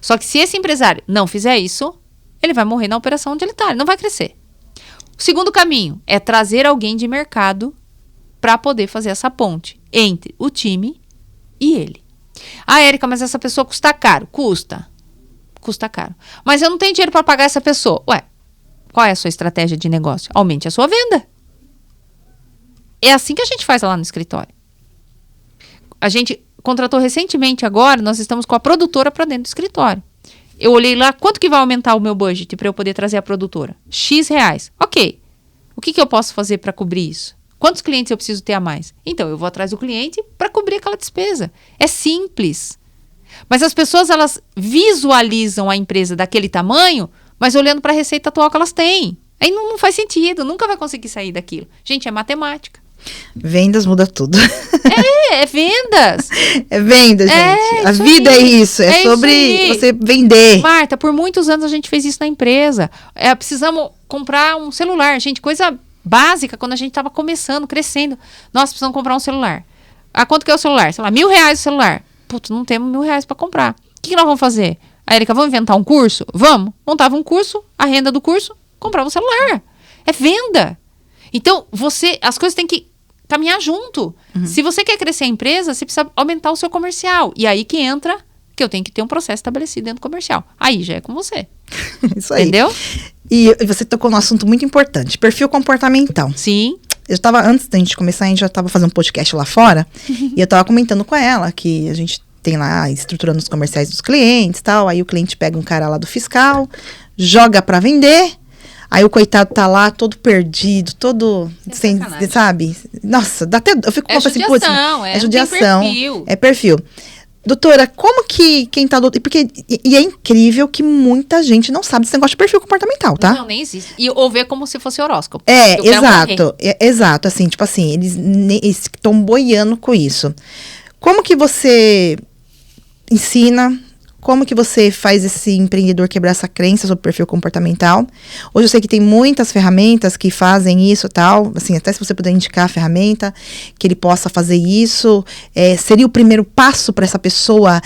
Só que se esse empresário não fizer isso, ele vai morrer na operação onde ele está, ele não vai crescer. O segundo caminho é trazer alguém de mercado para poder fazer essa ponte entre o time e ele. Érica, mas essa pessoa custa caro. Custa caro. Mas eu não tenho dinheiro para pagar essa pessoa. Qual é a sua estratégia de negócio? Aumente a sua venda. É assim que a gente faz lá no escritório. A gente contratou recentemente agora, nós estamos com a produtora para dentro do escritório. Eu olhei lá, quanto que vai aumentar o meu budget para eu poder trazer a produtora? X reais. Ok. O que eu posso fazer para cobrir isso? Quantos clientes eu preciso ter a mais? Então, eu vou atrás do cliente para cobrir aquela despesa. É simples. Mas as pessoas, elas visualizam a empresa daquele tamanho, mas olhando para a receita atual que elas têm. Aí não faz sentido, nunca vai conseguir sair daquilo. Gente, é matemática. Vendas muda tudo. É vendas. É venda, gente. A vida é isso. É sobre você vender. Marta, por muitos anos a gente fez isso na empresa. Precisamos comprar um celular. Gente, coisa básica quando a gente estava começando, crescendo. Nós precisamos comprar um celular. Quanto que é o celular? Sei lá, R$1.000 o celular. Putz, não temos R$1.000 para comprar. O que nós vamos fazer? A Erika, vamos inventar um curso? Vamos. Montava um curso, a renda do curso, comprava um celular. É venda. Então, as coisas têm que caminhar junto. Se você quer crescer a empresa, você precisa aumentar o seu comercial. E aí que entra que eu tenho que ter um processo estabelecido dentro do comercial. Aí já é com você. Isso aí. Entendeu? E você tocou num assunto muito importante, perfil comportamental. Sim. Antes da gente começar, a gente já estava fazendo um podcast lá fora, e eu estava comentando com ela que a gente tem lá estruturando os comerciais dos clientes e tal, aí o cliente pega um cara lá do fiscal, joga para vender. Aí o coitado tá lá todo perdido, todo sem, sabe? Nossa, dá até, eu fico com judiação, é judiação, é perfil. Doutora, como que quem tá do... Porque e é incrível que muita gente não sabe desse negócio de perfil comportamental, tá? Não, nem existe. Ou vê como se fosse horóscopo. Exato, assim, tipo assim, eles estão boiando com isso. Como que você ensina... Como que você faz esse empreendedor quebrar essa crença sobre perfil comportamental? Hoje eu sei que tem muitas ferramentas que fazem isso e tal. Assim, até se você puder indicar a ferramenta, que ele possa fazer isso. Seria o primeiro passo para essa pessoa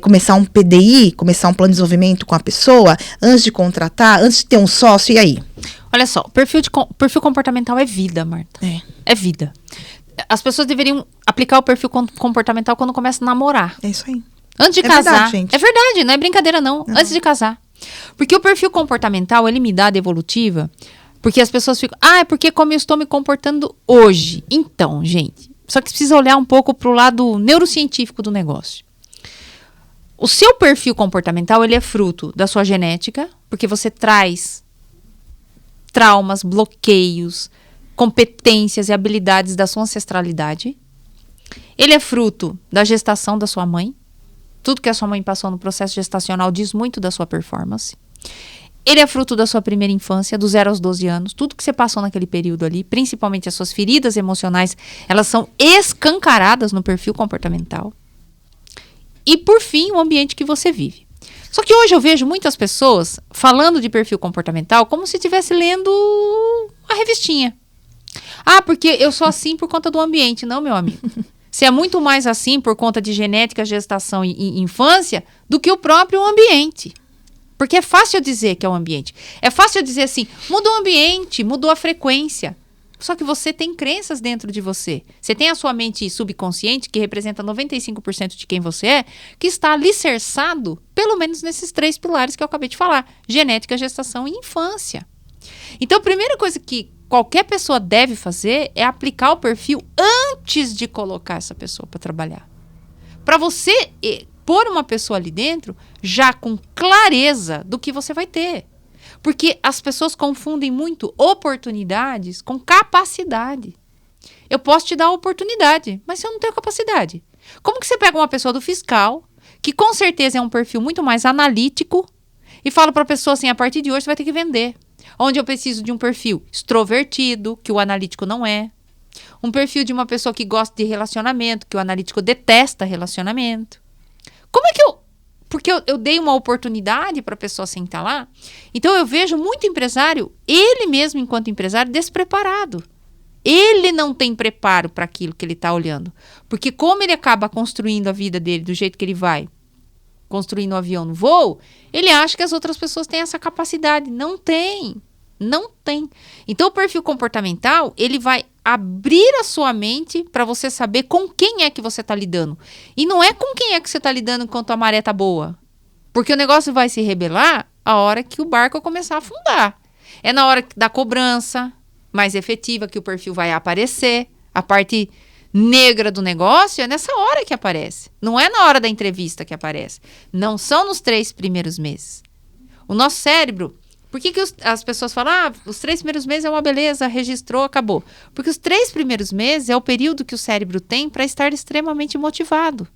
começar um PDI, começar um plano de desenvolvimento com a pessoa, antes de contratar, antes de ter um sócio, e aí? Olha só, perfil comportamental é vida, Marta. É vida. As pessoas deveriam aplicar o perfil comportamental quando começam a namorar. É isso aí. Antes de casar. Verdade, gente. É verdade, não é brincadeira não. Antes de casar. Porque o perfil comportamental, ele me dá a devolutiva, porque as pessoas ficam, é porque como eu estou me comportando hoje. Então, gente, só que precisa olhar um pouco pro lado neurocientífico do negócio. O seu perfil comportamental, ele é fruto da sua genética, porque você traz traumas, bloqueios, competências e habilidades da sua ancestralidade. Ele é fruto da gestação da sua mãe. Tudo que a sua mãe passou no processo gestacional diz muito da sua performance. Ele é fruto da sua primeira infância, dos 0 aos 12 anos. Tudo que você passou naquele período ali, principalmente as suas feridas emocionais, elas são escancaradas no perfil comportamental. E, por fim, o ambiente que você vive. Só que hoje eu vejo muitas pessoas falando de perfil comportamental como se estivesse lendo a revistinha. Porque eu sou assim por conta do ambiente. Não, meu amigo. Você é muito mais assim por conta de genética, gestação e infância do que o próprio ambiente. Porque é fácil dizer que é o ambiente. É fácil dizer assim, mudou o ambiente, mudou a frequência. Só que você tem crenças dentro de você. Você tem a sua mente subconsciente, que representa 95% de quem você é, que está alicerçado, pelo menos nesses 3 pilares que eu acabei de falar. Genética, gestação e infância. Então, a primeira coisa que qualquer pessoa deve fazer é aplicar o perfil antes de colocar essa pessoa para trabalhar. Para você pôr uma pessoa ali dentro já com clareza do que você vai ter. Porque as pessoas confundem muito oportunidades com capacidade. Eu posso te dar a oportunidade, mas eu não tenho capacidade. Como que você pega uma pessoa do fiscal, que com certeza é um perfil muito mais analítico, e fala para a pessoa assim, a partir de hoje você vai ter que vender. Onde eu preciso de um perfil extrovertido, que o analítico não é. Um perfil de uma pessoa que gosta de relacionamento, que o analítico detesta relacionamento. Como é que porque eu dei uma oportunidade para a pessoa sentar lá. Então eu vejo muito empresário, ele mesmo enquanto empresário, despreparado. Ele não tem preparo para aquilo que ele está olhando. Porque como ele acaba construindo a vida dele do jeito que ele vai, construindo um avião no voo, ele acha que as outras pessoas têm essa capacidade. Não tem. Não tem. Então, o perfil comportamental, ele vai abrir a sua mente para você saber com quem é que você está lidando. E não é com quem é que você está lidando enquanto a maré tá boa. Porque o negócio vai se rebelar a hora que o barco começar a afundar. É na hora da cobrança mais efetiva que o perfil vai aparecer. A parte negra do negócio, é nessa hora que aparece. Não é na hora da entrevista que aparece. Não são nos 3 primeiros meses. O nosso cérebro... Por que as pessoas falam, os 3 primeiros meses é uma beleza, registrou, acabou? Porque os 3 primeiros meses é o período que o cérebro tem para estar extremamente motivado.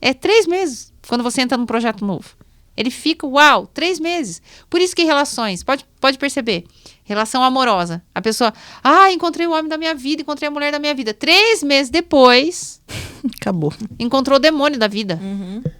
É 3 meses, quando você entra num projeto novo. Ele fica, 3 meses. Por isso que relações, pode perceber, relação amorosa. A pessoa, encontrei o homem da minha vida, encontrei a mulher da minha vida. 3 meses depois... Acabou. Encontrou o demônio da vida.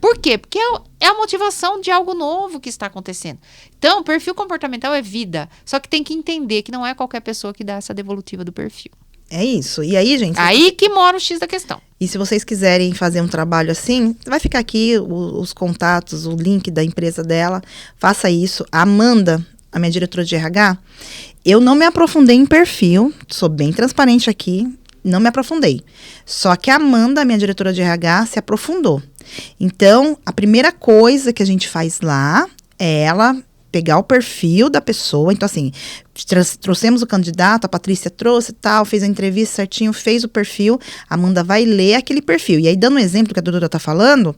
Por quê? Porque é a motivação de algo novo que está acontecendo. Então, o perfil comportamental é vida. Só que tem que entender que não é qualquer pessoa que dá essa devolutiva do perfil. É isso. E aí, gente... Aí que mora o X da questão. E se vocês quiserem fazer um trabalho assim, vai ficar aqui os contatos, o link da empresa dela. Faça isso. A Amanda, a minha diretora de RH, eu não me aprofundei em perfil. Sou bem transparente aqui. Não me aprofundei. Só que a Amanda, minha diretora de RH, se aprofundou. Então, a primeira coisa que a gente faz lá é ela pegar o perfil da pessoa. Então, assim, trouxemos o candidato, a Patrícia trouxe e tal, fez a entrevista certinho, fez o perfil. A Amanda vai ler aquele perfil. E aí, dando um exemplo que a doutora está falando,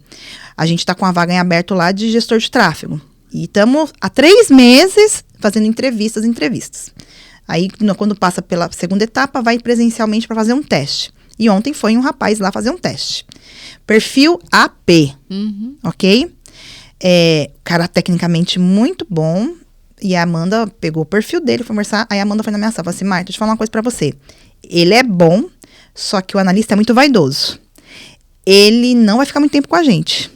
a gente está com a vaga em aberto lá de gestor de tráfego. E estamos há 3 meses fazendo entrevistas. Aí, quando passa pela segunda etapa, vai presencialmente para fazer um teste. E ontem foi um rapaz lá fazer um teste. Perfil AP, ok? Cara tecnicamente muito bom. E a Amanda pegou o perfil dele, foi conversar. Aí a Amanda foi na minha sala, falou assim, Marta, deixa eu falar uma coisa para você. Ele é bom, só que o analista é muito vaidoso. Ele não vai ficar muito tempo com a gente.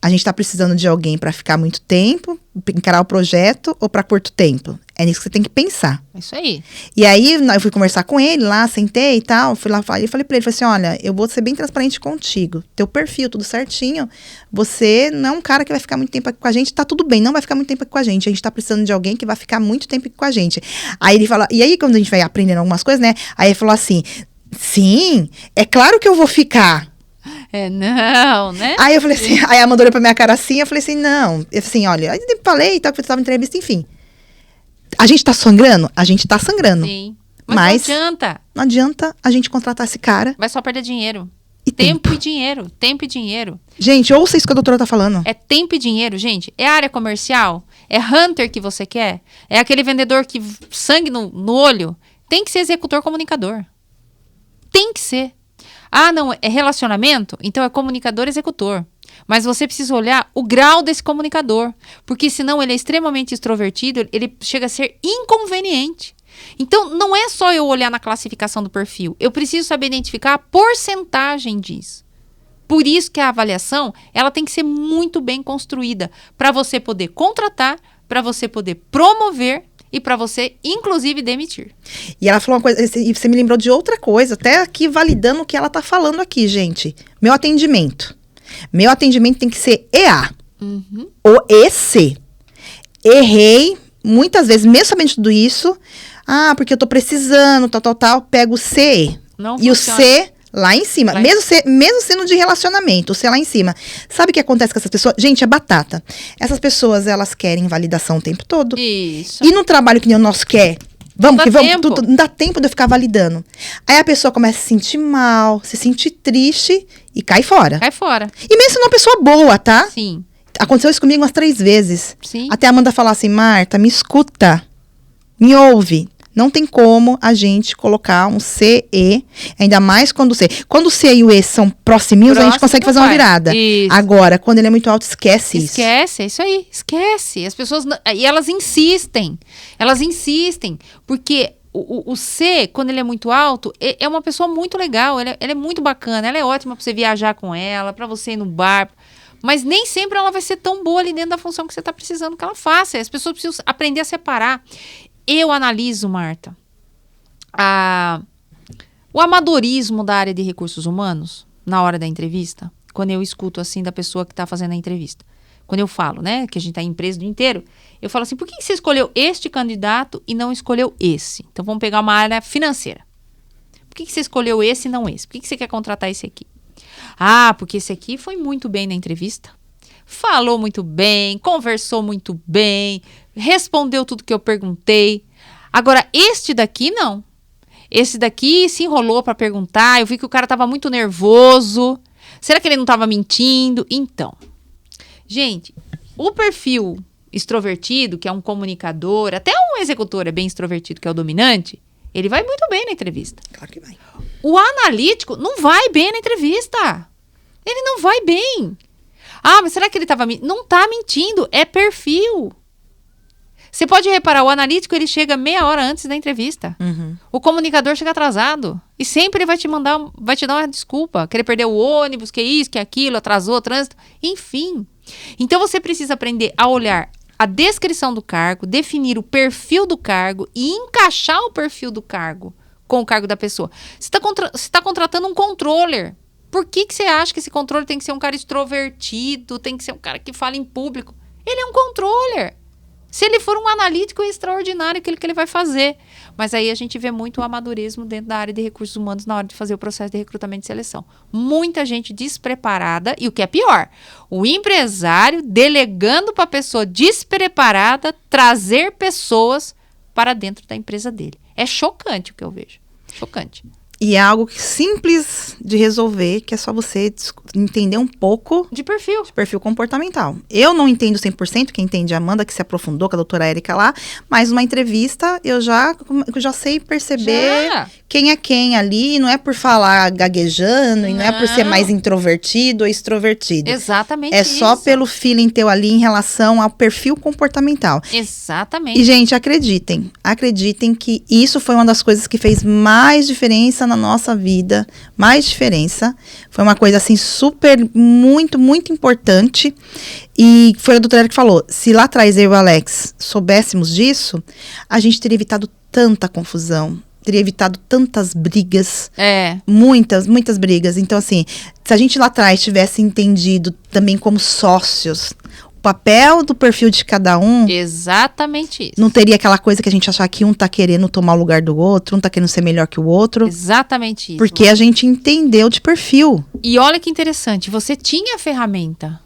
A gente está precisando de alguém para ficar muito tempo, encarar o projeto, ou para curto tempo? É nisso que você tem que pensar. É isso aí. E aí, eu fui conversar com ele lá, sentei e tal, fui lá, falei para ele, falei assim, olha, eu vou ser bem transparente contigo. Teu perfil, tudo certinho, você não é um cara que vai ficar muito tempo aqui com a gente, tá tudo bem, não vai ficar muito tempo aqui com a gente tá precisando de alguém que vai ficar muito tempo aqui com a gente. Aí ele fala, e aí quando a gente vai aprendendo algumas coisas, né, aí ele falou assim, sim, é claro que eu vou ficar. Não, né? Aí eu falei assim, aí a Amanda olhou pra minha cara assim, eu falei assim, não. Eu falei assim, olha, aí eu falei e tal, que eu estava em entrevista, enfim. A gente tá sangrando? A gente tá sangrando. Sim. Mas não adianta. Não adianta a gente contratar esse cara. Vai só perder dinheiro. E tempo e dinheiro. Tempo e dinheiro. Gente, ouça isso que a doutora tá falando. É tempo e dinheiro, gente. É área comercial? É hunter que você quer? É aquele vendedor que sangue no olho? Tem que ser executor comunicador. Tem que ser. Não, é relacionamento? Então é comunicador executor. Mas você precisa olhar o grau desse comunicador. Porque senão ele é extremamente extrovertido, ele chega a ser inconveniente. Então não é só eu olhar na classificação do perfil. Eu preciso saber identificar a porcentagem disso. Por isso que a avaliação, ela tem que ser muito bem construída. Para você poder contratar, para você poder promover e para você, inclusive, demitir. E ela falou uma coisa, e você me lembrou de outra coisa, até aqui validando o que ela tá falando aqui, gente. Meu atendimento tem que ser EA. Ou EC. Errei, muitas vezes, mesmo sabendo de tudo isso, porque eu tô precisando, tal, pego o CE. Não e funciona. O C lá em cima. Mesmo sendo de relacionamento, o C lá em cima. Sabe o que acontece com essas pessoas? Gente, é batata. Essas pessoas, elas querem validação o tempo todo. Isso. E no trabalho que nem o nosso quer, não dá tempo de eu ficar validando. Aí a pessoa começa a se sentir mal, se sentir triste e cai fora. Cai fora. E mesmo sendo uma pessoa boa, tá? Sim. Aconteceu isso comigo umas 3 vezes. Sim. Até a Amanda falar assim, Marta, me escuta, me ouve. Não tem como a gente colocar um CE, ainda mais quando o C. Quando o C e o E são próximos, a gente consegue fazer uma virada. Isso. Agora, quando ele é muito alto, esquece isso. Esquece, é isso aí, esquece. As pessoas, e elas insistem, porque o C, quando ele é muito alto, é uma pessoa muito legal, ela é muito bacana, ela é ótima para você viajar com ela, para você ir no bar, mas nem sempre ela vai ser tão boa ali dentro da função que você está precisando que ela faça. As pessoas precisam aprender a separar. Eu analiso, Marta, o amadorismo da área de recursos humanos na hora da entrevista, quando eu escuto assim da pessoa que está fazendo a entrevista. Quando eu falo, né, que a gente está em empresa do inteiro, eu falo assim, por que você escolheu este candidato e não escolheu esse? Então vamos pegar uma área financeira. Por que você escolheu esse e não esse? Por que você quer contratar esse aqui? Porque esse aqui foi muito bem na entrevista. Falou muito bem, conversou muito bem, respondeu tudo que eu perguntei. Agora, este daqui, não. esse daqui se enrolou para perguntar, eu vi que o cara tava muito nervoso. Será que ele não tava mentindo? Então, gente, o perfil extrovertido, que é um comunicador, até um executor é bem extrovertido, que é o dominante, ele vai muito bem na entrevista. Claro que vai. O analítico não vai bem na entrevista. Ele não vai bem. Ah, mas será que ele tava mentindo? Não tá mentindo, é perfil. Você pode reparar, o analítico ele chega meia hora antes da entrevista. O comunicador chega atrasado. E sempre ele vai te dar uma desculpa. Querer perder o ônibus, que isso, que aquilo, atrasou o trânsito. Enfim. Então você precisa aprender a olhar a descrição do cargo, definir o perfil do cargo e encaixar o perfil do cargo com o cargo da pessoa. Você está contratando um controller. Por que você acha que esse controller tem que ser um cara extrovertido, tem que ser um cara que fala em público? Ele é um controller. Se ele for um analítico, é extraordinário aquilo que ele vai fazer. Mas aí a gente vê muito o amadorismo dentro da área de recursos humanos na hora de fazer o processo de recrutamento e seleção. Muita gente despreparada e o que é pior, o empresário delegando para a pessoa despreparada trazer pessoas para dentro da empresa dele. É chocante o que eu vejo. Chocante. E é algo simples de resolver, que é só você entender um pouco de perfil comportamental. Eu não entendo 100%, quem entende é a Amanda, que se aprofundou com a doutora Érica lá, mas numa entrevista eu já sei perceber quem é quem ali, não é por falar gaguejando, e não é por ser mais introvertido ou extrovertido. Exatamente É só pelo feeling teu ali em relação ao perfil comportamental. Exatamente. E, gente, acreditem que isso foi uma das coisas que fez mais diferença na nossa vida, mais diferença. Foi uma coisa, assim, super, muito, muito importante. E foi a doutora que falou, se lá atrás eu e o Alex soubéssemos disso, a gente teria evitado tanta confusão, teria evitado tantas brigas. Muitas, muitas brigas. Então, assim, se a gente lá atrás tivesse entendido também como sócios o papel do perfil de cada um. Exatamente isso. Não teria aquela coisa que a gente achar que um tá querendo tomar o lugar do outro, um tá querendo ser melhor que o outro. Exatamente isso. Porque a gente entendeu de perfil. E olha que interessante, você tinha a ferramenta,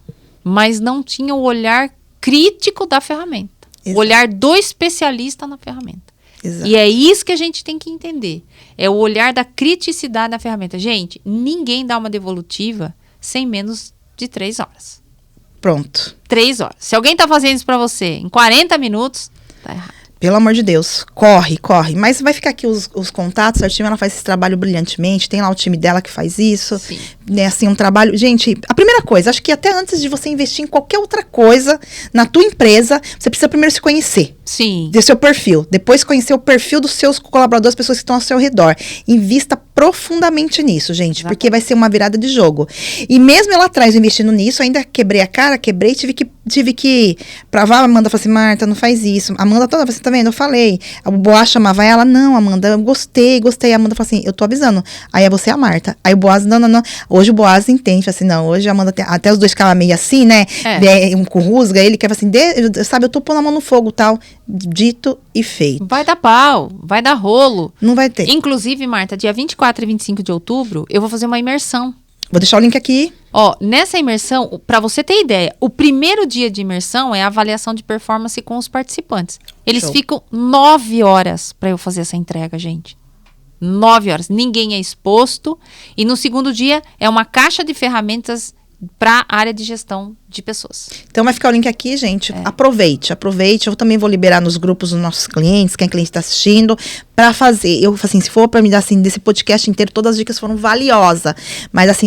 mas não tinha o olhar crítico da ferramenta. Exato. O olhar do especialista na ferramenta. Exato. E é isso que a gente tem que entender. É o olhar da criticidade da ferramenta. Gente, ninguém dá uma devolutiva sem menos de 3 horas. Pronto. 3 horas. Se alguém tá fazendo isso pra você em 40 minutos, tá errado. Pelo amor de Deus, corre. Mas vai ficar aqui os contatos, a time ela faz esse trabalho brilhantemente, tem lá o time dela que faz isso. Sim. Né, assim, um trabalho... Gente, a primeira coisa, acho que até antes de você investir em qualquer outra coisa na tua empresa, você precisa primeiro se conhecer. Sim. Ter seu perfil. Depois conhecer o perfil dos seus colaboradores, pessoas que estão ao seu redor. Invista profundamente nisso, gente, porque vai ser uma virada de jogo. E mesmo lá atrás, investindo nisso, ainda quebrei a cara, tive que provar. A Amanda falou assim, Marta, não faz isso. A Amanda toda, você tá vendo? Eu falei. O Boaz chamava ela, não, Amanda, eu gostei. A Amanda falou assim, eu tô avisando. Aí é você e a Marta. Aí o Boaz, não. Hoje o Boaz entende, assim, não, hoje a Amanda tem, até os dois ficavam meio assim, né? Um com rusga, ele quer assim, sabe, eu tô pondo a mão no fogo, tal. Dito e feito. Vai dar pau, vai dar rolo. Não vai ter. Inclusive, Marta, dia 24 e 25 de outubro, eu vou fazer uma imersão. Vou deixar o link aqui. Ó, nessa imersão, para você ter ideia, o primeiro dia de imersão é a avaliação de performance com os participantes. Eles ficam 9 horas para eu fazer essa entrega, gente. 9 horas. Ninguém é exposto. E no segundo dia é uma caixa de ferramentas para a área de gestão de pessoas. Então vai ficar o link aqui, gente. Aproveite. Eu também vou liberar nos grupos dos nossos clientes, quem cliente está assistindo, para fazer. Eu, assim, se for para me dar, assim, desse podcast inteiro, todas as dicas foram valiosas. Mas, assim,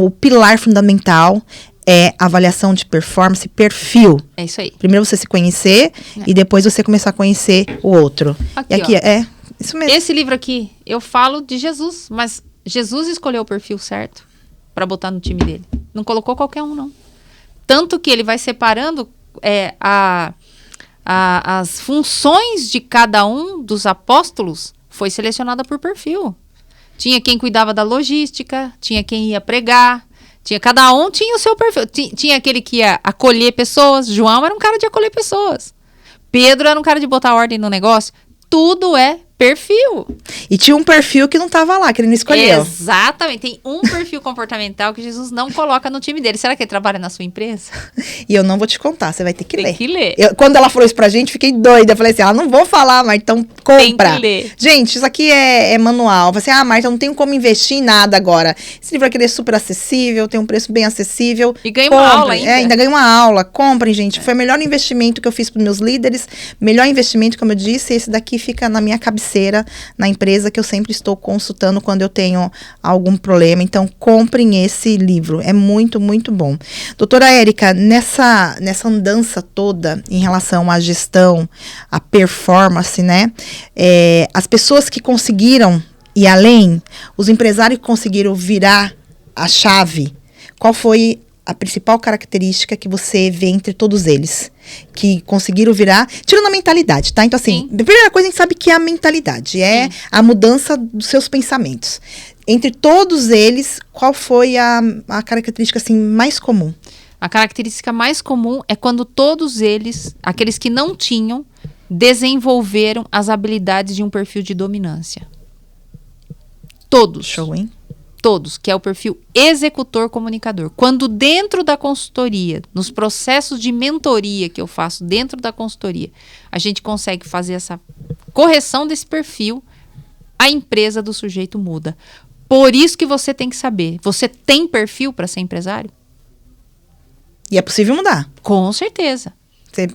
o pilar fundamental é avaliação de performance, perfil. É isso aí. Primeiro você se conhecer e depois você começar a conhecer o outro. Aqui, e aqui isso mesmo. Esse livro aqui, eu falo de Jesus, mas Jesus escolheu o perfil certo para botar no time dele. Não colocou qualquer um, não. Tanto que ele vai separando as funções de cada um dos apóstolos, foi selecionada por perfil. Tinha quem cuidava da logística, tinha quem ia pregar, cada um tinha o seu perfil. Tinha aquele que ia acolher pessoas. João era um cara de acolher pessoas. Pedro era um cara de botar ordem no negócio. Tudo é perfil. E tinha um perfil que não tava lá, que ele não escolheu. Exatamente. Tem um perfil comportamental que Jesus não coloca no time dele. Será que ele trabalha na sua empresa? E eu não vou te contar, você vai ter que ler. Tem que ler. Quando ela falou isso pra gente, fiquei doida. Eu falei assim, não vou falar, Marta, então compra. Tem que ler. Gente, isso aqui é manual. Eu falei assim, Marta, eu não tenho como investir em nada agora. Esse livro aqui é super acessível, tem um preço bem acessível. E ganha uma aula ainda. Ainda ganha uma aula. Comprem, gente. Foi o melhor investimento que eu fiz pros meus líderes. Melhor investimento, como eu disse, esse daqui fica na minha cabeceira, na empresa que eu sempre estou consultando quando eu tenho algum problema. Então, comprem esse livro. É muito, muito bom. Doutora Érica, nessa andança toda em relação à gestão, à performance, né? As pessoas que conseguiram ir além, os empresários que conseguiram virar a chave, qual foi a principal característica que você vê entre todos eles? Que conseguiram virar, tirando a mentalidade, tá? Então, assim, a primeira coisa a gente sabe que é a mentalidade, é a mudança dos seus pensamentos. Entre todos eles, qual foi a característica, assim, mais comum? A característica mais comum é quando todos eles, aqueles que não tinham, desenvolveram as habilidades de um perfil de dominância. Todos. Show, hein? Todos, que é o perfil executor-comunicador. Quando dentro da consultoria, nos processos de mentoria que eu faço dentro da consultoria, a gente consegue fazer essa correção desse perfil, a empresa do sujeito muda. Por isso que você tem que saber, você tem perfil para ser empresário? E é possível mudar. Com certeza.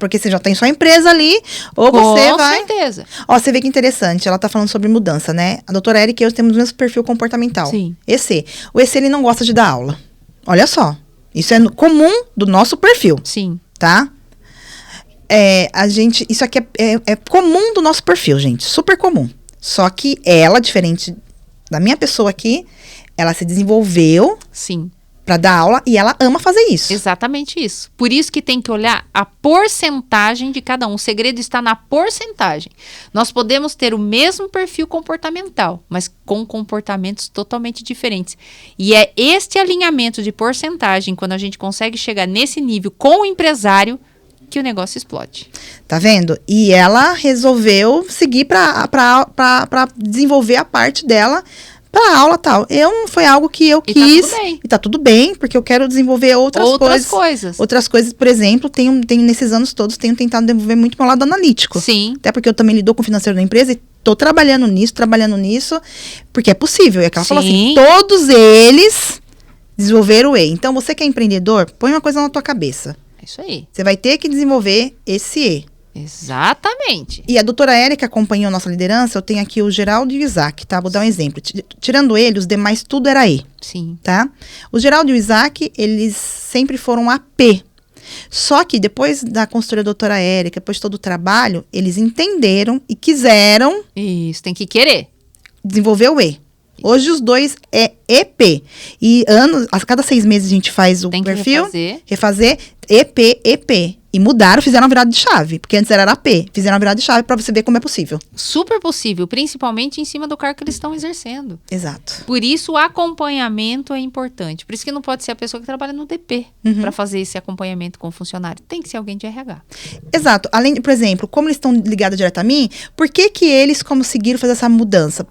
Porque você já tem sua empresa ali, ou você vai... Com certeza. Ó, você vê que interessante, ela tá falando sobre mudança, né? A doutora Érica e eu temos o mesmo perfil comportamental. Sim. EC. O EC, ele não gosta de dar aula. Olha só. Isso é comum do nosso perfil. Sim. Tá? Isso aqui é comum do nosso perfil, gente. Super comum. Só que ela, diferente da minha pessoa aqui, ela se desenvolveu... Sim. Para dar aula, e ela ama fazer isso. Exatamente isso. Por isso que tem que olhar a porcentagem de cada um. O segredo está na porcentagem. Nós podemos ter o mesmo perfil comportamental, mas com comportamentos totalmente diferentes. E é este alinhamento de porcentagem, quando a gente consegue chegar nesse nível com o empresário, que o negócio explode. Tá vendo? E ela resolveu seguir para desenvolver a parte dela pra aula tal. Foi algo que eu quis. E tá tudo bem, porque eu quero desenvolver outras coisas. Outras coisas, por exemplo, tenho nesses anos todos, tenho tentado desenvolver muito meu lado analítico. Sim. Até porque eu também lido com o financeiro da empresa e tô trabalhando nisso, porque é possível. E é que ela falou assim, todos eles desenvolveram o E. Então, você que é empreendedor, põe uma coisa na tua cabeça. É isso aí. Você vai ter que desenvolver esse E. Exatamente. E a doutora Érica acompanhou nossa liderança. Eu tenho aqui o Geraldo e o Isaac, tá? Vou dar um exemplo. Tirando ele, os demais tudo era E. Sim. Tá? O Geraldo e o Isaac, eles sempre foram AP. Só que depois da consultoria da doutora Érica, depois de todo o trabalho, eles entenderam e quiseram... Isso, tem que querer. Desenvolver o E. Hoje os dois é EP. E a cada 6 meses a gente faz o perfil. Refazer. EP. E mudaram, fizeram uma virada de chave. Porque antes era AP. Fizeram uma virada de chave pra você ver como é possível. Super possível. Principalmente em cima do cargo que eles estão exercendo. Exato. Por isso o acompanhamento é importante. Por isso que não pode ser a pessoa que trabalha no DP para fazer esse acompanhamento com o funcionário. Tem que ser alguém de RH. Exato. Além, por exemplo, como eles estão ligados direto a mim, por que eles conseguiram fazer essa mudança?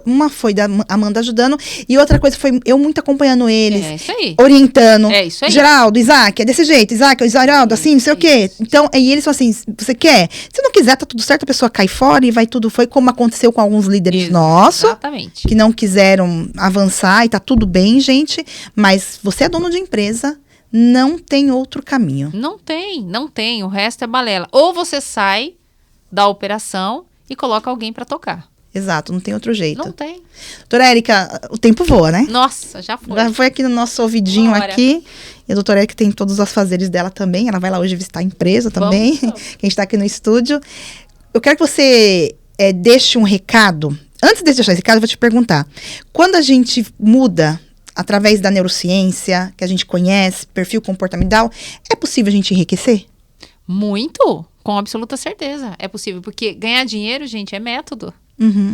Uma foi da Amanda ajudando e outra coisa foi eu muito acompanhando eles. É isso aí. Orientando. É isso aí. Geraldo, Isaac, é desse jeito. Isaac, Geraldo, assim, não sei o quê. Então, e eles falam assim, você quer? Se não quiser, tá tudo certo, a pessoa cai fora e vai tudo. Foi como aconteceu com alguns líderes nossos. Exatamente. Que não quiseram avançar e tá tudo bem, gente. Mas você é dono de empresa, não tem outro caminho. Não tem. O resto é balela. Ou você sai da operação e coloca alguém para tocar. Exato, não tem outro jeito. Não tem. Doutora Érica, o tempo voa, né? Nossa, já foi. Já foi aqui no nosso ouvidinho aqui. E a doutora Érica tem todos os afazeres dela também. Ela vai lá hoje visitar a empresa também. Que a gente tá aqui no estúdio. Eu quero que você deixe um recado. Antes de deixar esse recado, eu vou te perguntar. Quando a gente muda através da neurociência, que a gente conhece, perfil comportamental, é possível a gente enriquecer? Muito, com absoluta certeza. É possível, porque ganhar dinheiro, gente, é método.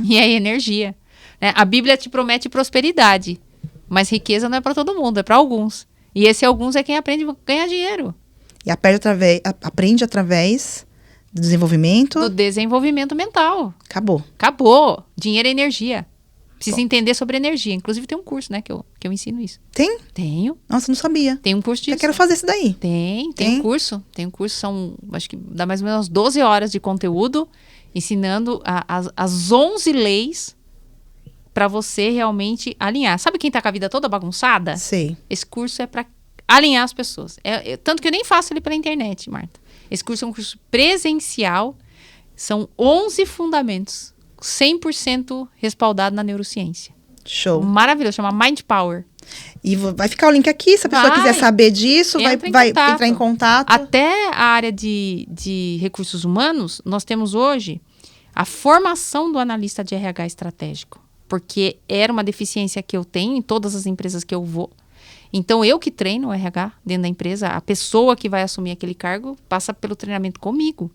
E é energia. Né? A Bíblia te promete prosperidade, mas riqueza não é para todo mundo, é para alguns. E esse alguns é quem aprende a ganhar dinheiro. E aprende através Do desenvolvimento. Do desenvolvimento mental. Acabou. Dinheiro é energia. Precisa entender sobre energia. Inclusive tem um curso, né, que eu ensino isso. Tem? Tenho. Nossa, não sabia. Tem um curso disso. Eu quero fazer isso daí. Tem um curso. Tem um curso, acho que dá mais ou menos 12 horas de conteúdo, ensinando as 11 leis para você realmente alinhar. Sabe quem tá com a vida toda bagunçada? Sei. Esse curso é para alinhar as pessoas. Tanto que eu nem faço ele pela internet, Marta. Esse curso é um curso presencial. São 11 fundamentos. 100% respaldado na neurociência. Show. Maravilhoso, chama Mind Power. E vai ficar o link aqui, se a pessoa quiser saber disso, vai entrar em contato. Até a área de recursos humanos, nós temos hoje a formação do analista de RH estratégico. Porque era uma deficiência que eu tenho em todas as empresas que eu vou. Então, eu que treino o RH dentro da empresa, a pessoa que vai assumir aquele cargo passa pelo treinamento comigo.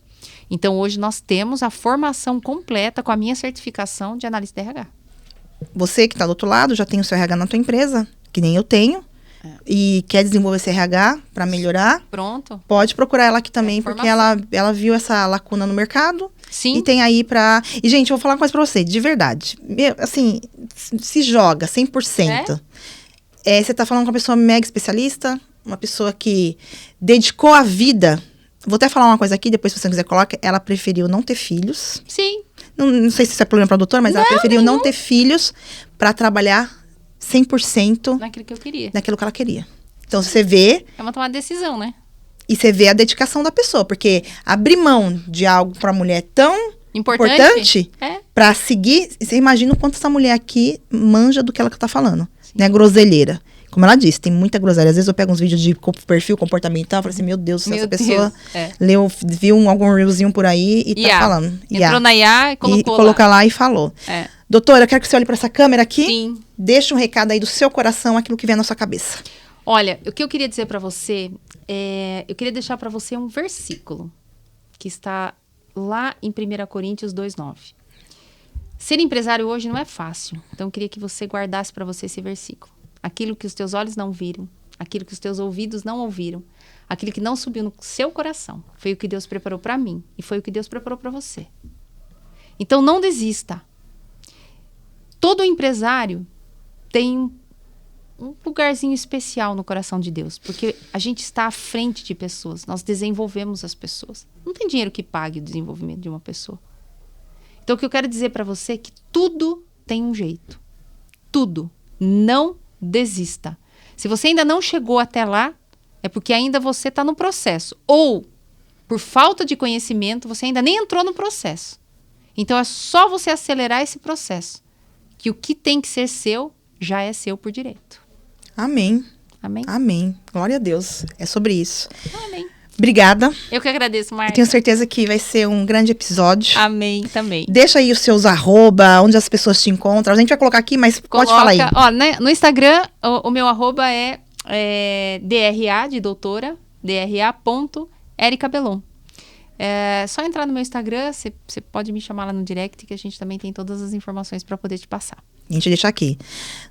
Então, hoje nós temos a formação completa com a minha certificação de analista de RH. Você que está do outro lado, já tem o seu RH na tua empresa, que nem eu tenho, e quer desenvolver esse RH para melhorar. Pronto. Pode procurar ela aqui também, porque ela viu essa lacuna no mercado. Sim. E tem aí pra... E, gente, eu vou falar uma coisa pra você, de verdade. Assim, se joga 100%. Você tá falando com uma pessoa mega especialista, uma pessoa que dedicou a vida. Vou até falar uma coisa aqui, depois se você quiser coloca. Ela preferiu não ter filhos. Sim. Não sei se isso é problema para a doutora, mas ela preferiu não ter filhos para trabalhar 100% naquilo que eu queria. Naquilo que ela queria. Então, você vê... É uma tomada de decisão, né? E você vê a dedicação da pessoa. Porque abrir mão de algo para a mulher tão importante para seguir... Você imagina o quanto essa mulher aqui manja do que ela tá falando. Né? Groselheira. Como ela disse, tem muita groselha. Às vezes eu pego uns vídeos de perfil comportamental e falo assim, meu Deus, essa pessoa viu algum reelzinho por aí e tá falando. Entrou na IA e colocou coloca lá e falou. Doutora, eu quero que você olhe para essa câmera aqui. Sim. Deixa um recado aí do seu coração, aquilo que vem na sua cabeça. Olha, o que eu queria dizer para você, eu queria deixar para você um versículo que está lá em 1 Coríntios 2:9. Ser empresário hoje não é fácil. Então eu queria que você guardasse para você esse versículo. Aquilo que os teus olhos não viram, aquilo que os teus ouvidos não ouviram, aquilo que não subiu no seu coração, foi o que Deus preparou para mim e foi o que Deus preparou para você. Então não desista. Todo empresário tem um lugarzinho especial no coração de Deus, porque a gente está à frente de pessoas, nós desenvolvemos as pessoas. Não tem dinheiro que pague o desenvolvimento de uma pessoa. Então o que eu quero dizer para você é que tudo tem um jeito. Tudo. Não desista. Se você ainda não chegou até lá, é porque ainda você está no processo. Ou, por falta de conhecimento, você ainda nem entrou no processo. Então, é só você acelerar esse processo. Que o que tem que ser seu, já é seu por direito. Amém. Amém? Amém. Glória a Deus. É sobre isso. Amém. Obrigada. Eu que agradeço, Marta. Eu tenho certeza que vai ser um grande episódio. Amém, também. Deixa aí os seus @, onde as pessoas te encontram. A gente vai colocar aqui, mas pode falar aí. Ó, né, no Instagram, o meu @ é DRA, de doutora, DRA.ericabelon. É só entrar no meu Instagram, você pode me chamar lá no direct, que a gente também tem todas as informações para poder te passar. A gente deixa aqui.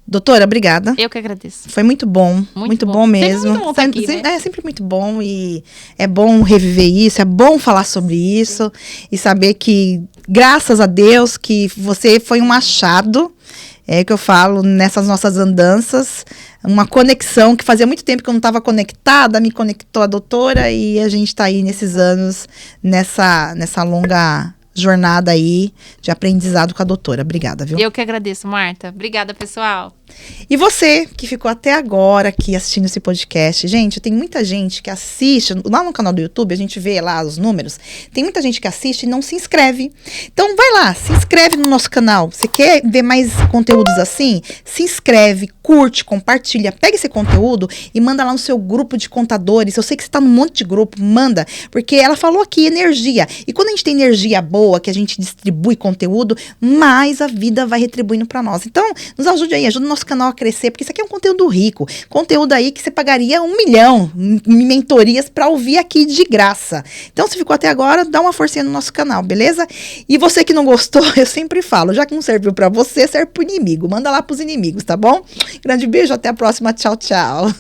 Doutora, obrigada. Eu que agradeço. Foi muito bom. Muito bom mesmo. Sempre muito bom estar aqui, né? É sempre muito bom e é bom reviver isso, é bom falar sobre isso e saber que, graças a Deus, que você foi um achado, que eu falo nessas nossas andanças, uma conexão que fazia muito tempo que eu não estava conectada, me conectou a doutora e a gente está aí nesses anos, nessa longa jornada aí de aprendizado com a doutora. Obrigada, viu? Eu que agradeço, Marta. Obrigada, pessoal. E você que ficou até agora aqui assistindo esse podcast, gente, tem muita gente que assiste, lá no canal do YouTube, a gente vê lá os números, tem muita gente que assiste e não se inscreve. Então vai lá, se inscreve no nosso canal. Você quer ver mais conteúdos assim? Se inscreve, curte, compartilha, pega esse conteúdo e manda lá no seu grupo de contadores. Eu sei que você está num monte de grupo, manda, porque ela falou aqui, energia. E quando a gente tem energia boa, que a gente distribui conteúdo, mais a vida vai retribuindo para nós. Então, nos ajude aí, ajuda o nosso canal a crescer, porque isso aqui é um conteúdo rico, conteúdo aí que você pagaria 1 milhão em mentorias para ouvir aqui de graça. Então, se ficou até agora, dá uma forcinha no nosso canal, beleza? E você que não gostou, eu sempre falo, já que não serviu para você, serve pro inimigo. Manda lá pros inimigos, tá bom? Grande beijo, até a próxima. Tchau, tchau.